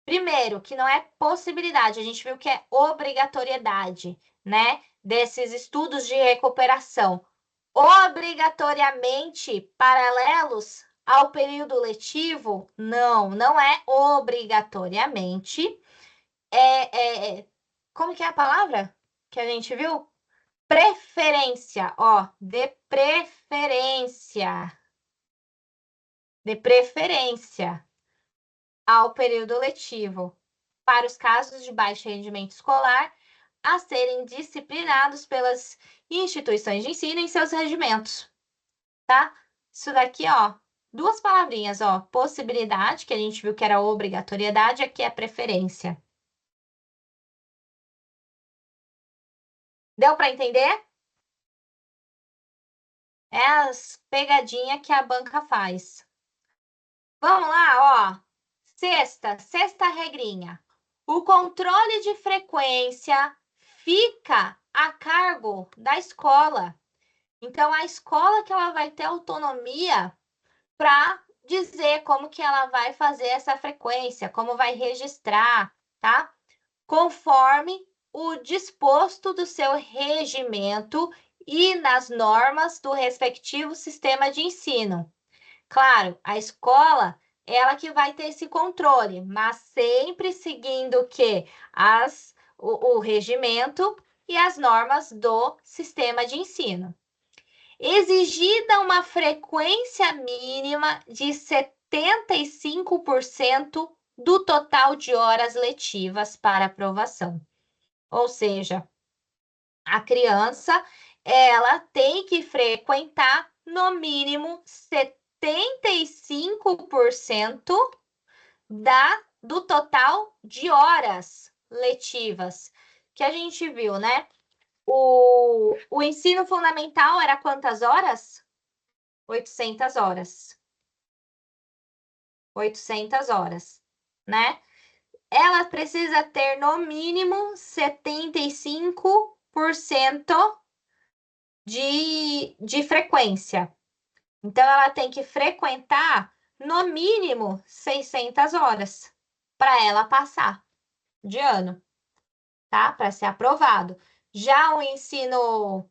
Primeiro, que não é possibilidade, a gente viu que é obrigatoriedade, né? Desses estudos de recuperação. Obrigatoriamente paralelos ao período letivo? Não, não é obrigatoriamente. Como que é a palavra que a gente viu? Preferência, ó, de preferência. De preferência ao período letivo, para os casos de baixo rendimento escolar, a serem disciplinados pelas instituições de ensino em seus regimentos, tá? Isso daqui, ó, 2 palavrinhas, ó, possibilidade, que a gente viu que era obrigatoriedade, aqui é preferência. Deu para entender? É as pegadinhas que a banca faz. Vamos lá, ó. Sexta regrinha. O controle de frequência fica a cargo da escola. Então, a escola que ela vai ter autonomia para dizer como que ela vai fazer essa frequência, como vai registrar, tá? Conforme o disposto do seu regimento e nas normas do respectivo sistema de ensino. Claro, a escola, ela que vai ter esse controle, mas sempre seguindo o quê? O regimento e as normas do sistema de ensino. Exigida uma frequência mínima de 75% do total de horas letivas para aprovação. Ou seja, a criança, ela tem que frequentar no mínimo 75% do total de horas letivas que a gente viu, né? O ensino fundamental era quantas horas? 800 horas. 800 horas, né? Ela precisa ter no mínimo 75% de frequência. Então, ela tem que frequentar no mínimo 600 horas para ela passar de ano, tá? Para ser aprovado. Já o ensino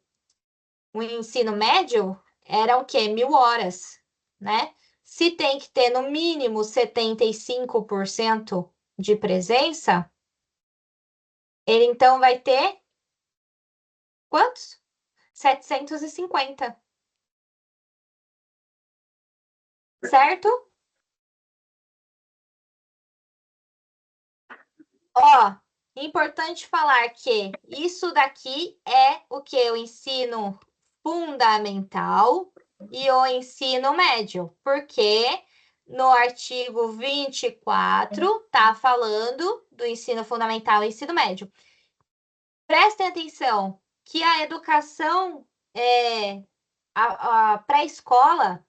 médio era o quê? 1.000 horas, né? Se tem que ter no mínimo 75% de presença, ele então vai ter quantos? 750. Certo? Ó, importante falar que isso daqui é o que? O ensino fundamental e o ensino médio, porque no artigo 24 tá falando do ensino fundamental e ensino médio. Prestem atenção que a educação, a pré-escola,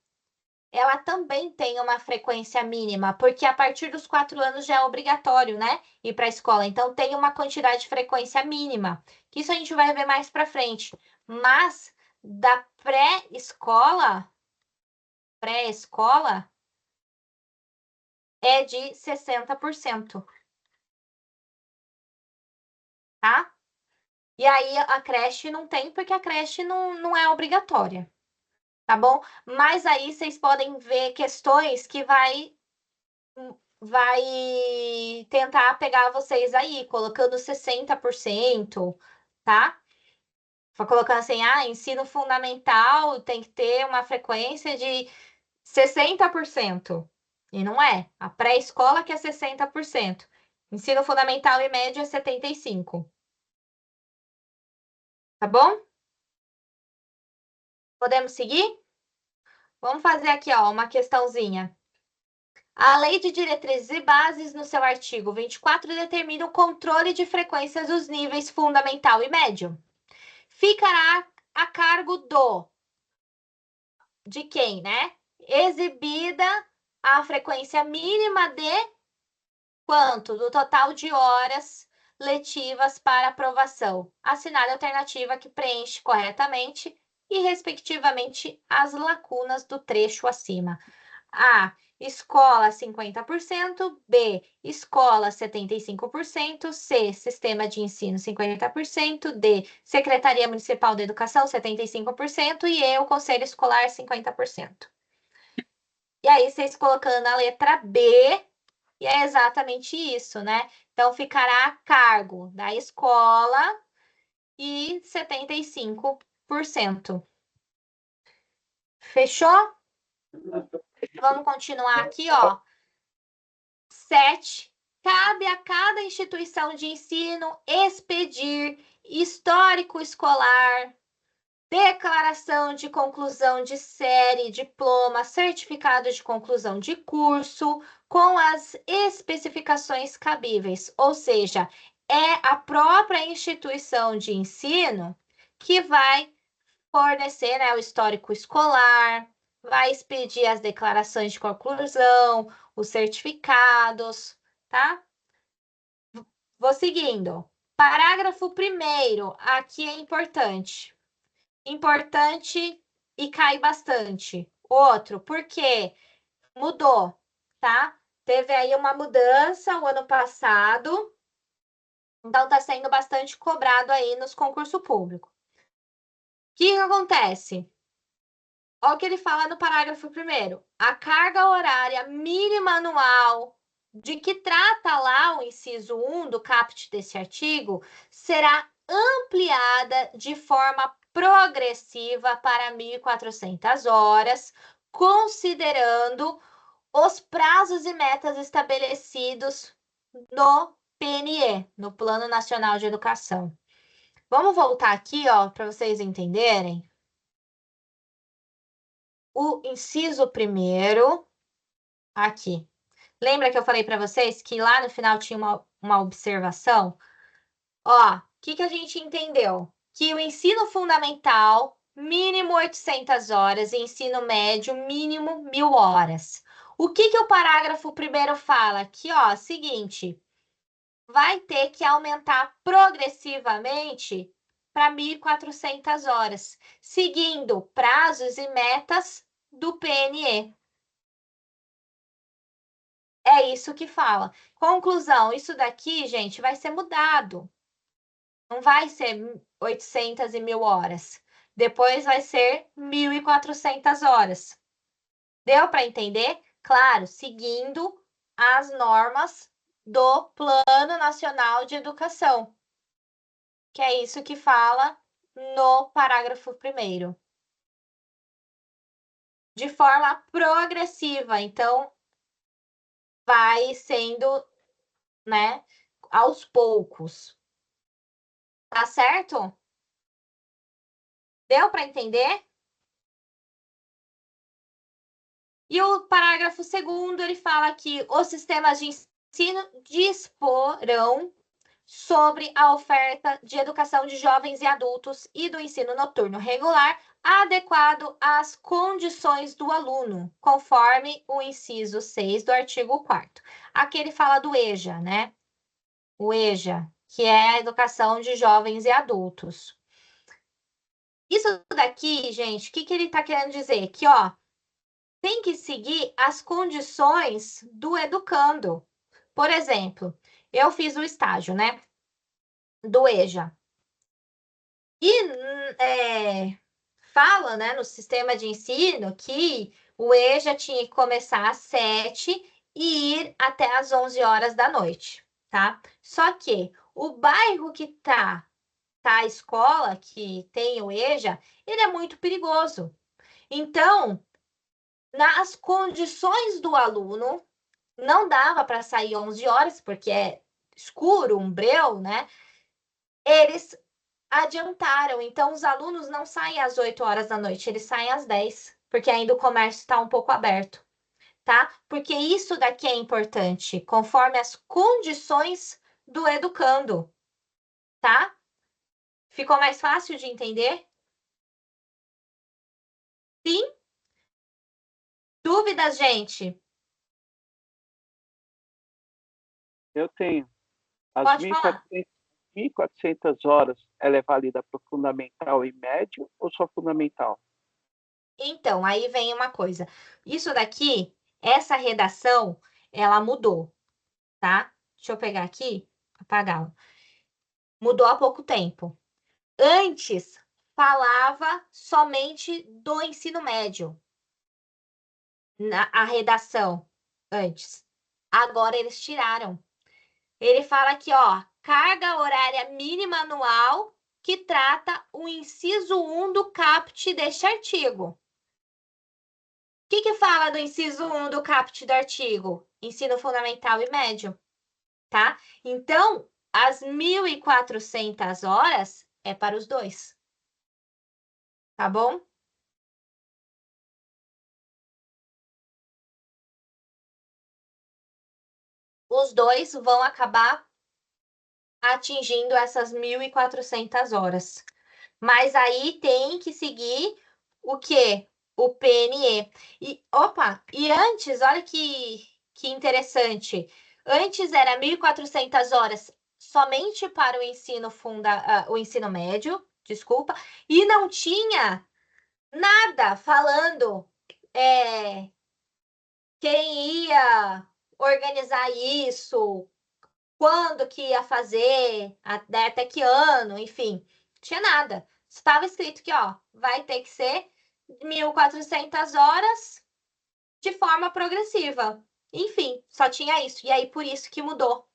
ela também tem uma frequência mínima, porque a partir dos 4 anos já é obrigatório, né? Ir para a escola. Então, tem uma quantidade de frequência mínima, que isso a gente vai ver mais para frente. Mas, da pré-escola é de 60%. Tá? E aí, a creche não tem, porque a creche não é obrigatória. Tá bom? Mas aí vocês podem ver questões que vai tentar pegar vocês aí, colocando 60%, tá? Foi colocando assim, ensino fundamental tem que ter uma frequência de 60%. E não é. A pré-escola que é 60%. Ensino fundamental e médio é 75%. Tá bom? Podemos seguir? Vamos fazer aqui, ó, uma questãozinha. A Lei de Diretrizes e Bases, no seu artigo 24, determina o controle de frequências dos níveis fundamental e médio. Ficará a cargo de quem, né? Exibida a frequência mínima de quanto? Do total de horas letivas para aprovação. Assinale a alternativa que preenche corretamente e, respectivamente, as lacunas do trecho acima. A. Escola 50%, B. Escola 75%, C. Sistema de ensino 50%, D. Secretaria Municipal de Educação 75% e E. O Conselho Escolar 50%. E aí, vocês colocando a letra B, e é exatamente isso, né? Então, ficará a cargo da escola e 75%. Fechou? Vamos continuar aqui, ó. 7. Cabe a cada instituição de ensino expedir histórico escolar, declaração de conclusão de série, diploma, certificado de conclusão de curso, com as especificações cabíveis. Ou seja, é a própria instituição de ensino que vai fornecer, né, o histórico escolar, vai expedir as declarações de conclusão, os certificados, tá? Vou seguindo. Parágrafo 1º, aqui é importante. Importante e cai bastante. Outro, porque mudou, tá? Teve aí uma mudança o ano passado, então está sendo bastante cobrado aí nos concursos públicos. O que acontece? Olha o que ele fala no parágrafo 1º. A carga horária mínima anual de que trata lá o inciso 1 do caput desse artigo será ampliada de forma progressiva para 1.400 horas, considerando os prazos e metas estabelecidos no PNE, no Plano Nacional de Educação. Vamos voltar aqui, ó, para vocês entenderem. O inciso 1º, aqui. Lembra que eu falei para vocês que lá no final tinha uma observação? Ó, o que a gente entendeu? Que o ensino fundamental, mínimo 800 horas, e ensino médio, mínimo 1.000 horas. O que o parágrafo 1º fala? Aqui, ó, seguinte, vai ter que aumentar progressivamente para 1.400 horas, seguindo prazos e metas do PNE. É isso que fala. Conclusão, isso daqui, gente, vai ser mudado. Não vai ser 800 e 1.000 horas. Depois vai ser 1.400 horas. Deu para entender? Claro, seguindo as normas do Plano Nacional de Educação, que é isso que fala no parágrafo 1º. De forma progressiva, então vai sendo, né, aos poucos. Tá certo? Deu para entender? E o parágrafo 2º, ele fala que os sistemas de ensino disporão sobre a oferta de educação de jovens e adultos e do ensino noturno regular adequado às condições do aluno, conforme o inciso 6 do artigo 4º. Aqui ele fala do EJA, né? O EJA, que é a educação de jovens e adultos. Isso daqui, gente, o que ele está querendo dizer? Que, ó, tem que seguir as condições do educando. Por exemplo, eu fiz o estágio, né, do EJA. E fala, né, no sistema de ensino que o EJA tinha que começar às 7 e ir até às 11 horas da noite, tá? Só que o bairro que tá a escola, que tem o EJA, ele é muito perigoso. Então, nas condições do aluno, não dava para sair 11 horas, porque é escuro, um breu, né? Eles adiantaram. Então, os alunos não saem às 8 horas da noite, eles saem às 10, porque ainda o comércio está um pouco aberto, tá? Porque isso daqui é importante, conforme as condições do educando, tá? Ficou mais fácil de entender? Sim? Dúvidas, gente? Eu tenho. As Pode falar. 1.400 horas, ela é válida para o fundamental e médio ou só fundamental? Então, aí vem uma coisa. Isso daqui, essa redação, ela mudou, tá? Deixa eu pegar aqui, apagar. Mudou há pouco tempo. Antes, falava somente do ensino médio, a redação, antes. Agora eles tiraram. Ele fala aqui, ó, carga horária mínima anual que trata o inciso 1 do caput deste artigo. O que fala do inciso 1 do caput do artigo? Ensino fundamental e médio, tá? Então, as 1.400 horas é para os dois, tá bom? Os dois vão acabar atingindo essas 1.400 horas. Mas aí tem que seguir o quê? O PNE. E antes, olha que interessante. Antes era 1.400 horas somente para o ensino médio, desculpa, e não tinha nada falando quem ia organizar isso, quando que ia fazer, até que ano, enfim, tinha nada. Estava escrito que, ó, vai ter que ser 1.400 horas de forma progressiva. Enfim, só tinha isso. E aí, por isso que mudou,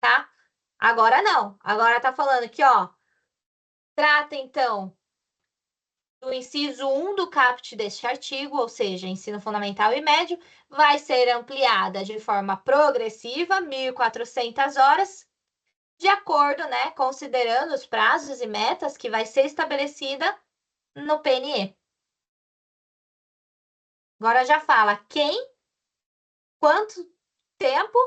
tá? Agora não. Agora tá falando que, ó, trata, então, do inciso 1 do caput deste artigo, ou seja, ensino fundamental e médio, vai ser ampliada de forma progressiva, 1.400 horas, de acordo, né, considerando os prazos e metas que vai ser estabelecida no PNE. Agora já fala quem, quanto tempo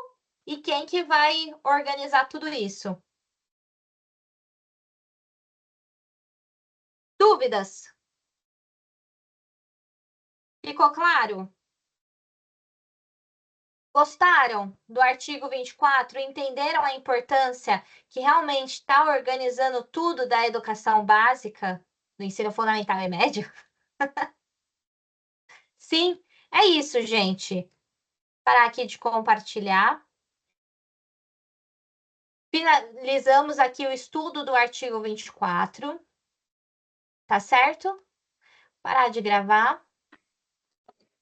e quem que vai organizar tudo isso. Dúvidas? Ficou claro? Gostaram do artigo 24? Entenderam a importância que realmente está organizando tudo da educação básica, do ensino fundamental e médio? Sim, é isso, gente. Parar aqui de compartilhar. Finalizamos aqui o estudo do artigo 24. Tá certo? Parar de gravar.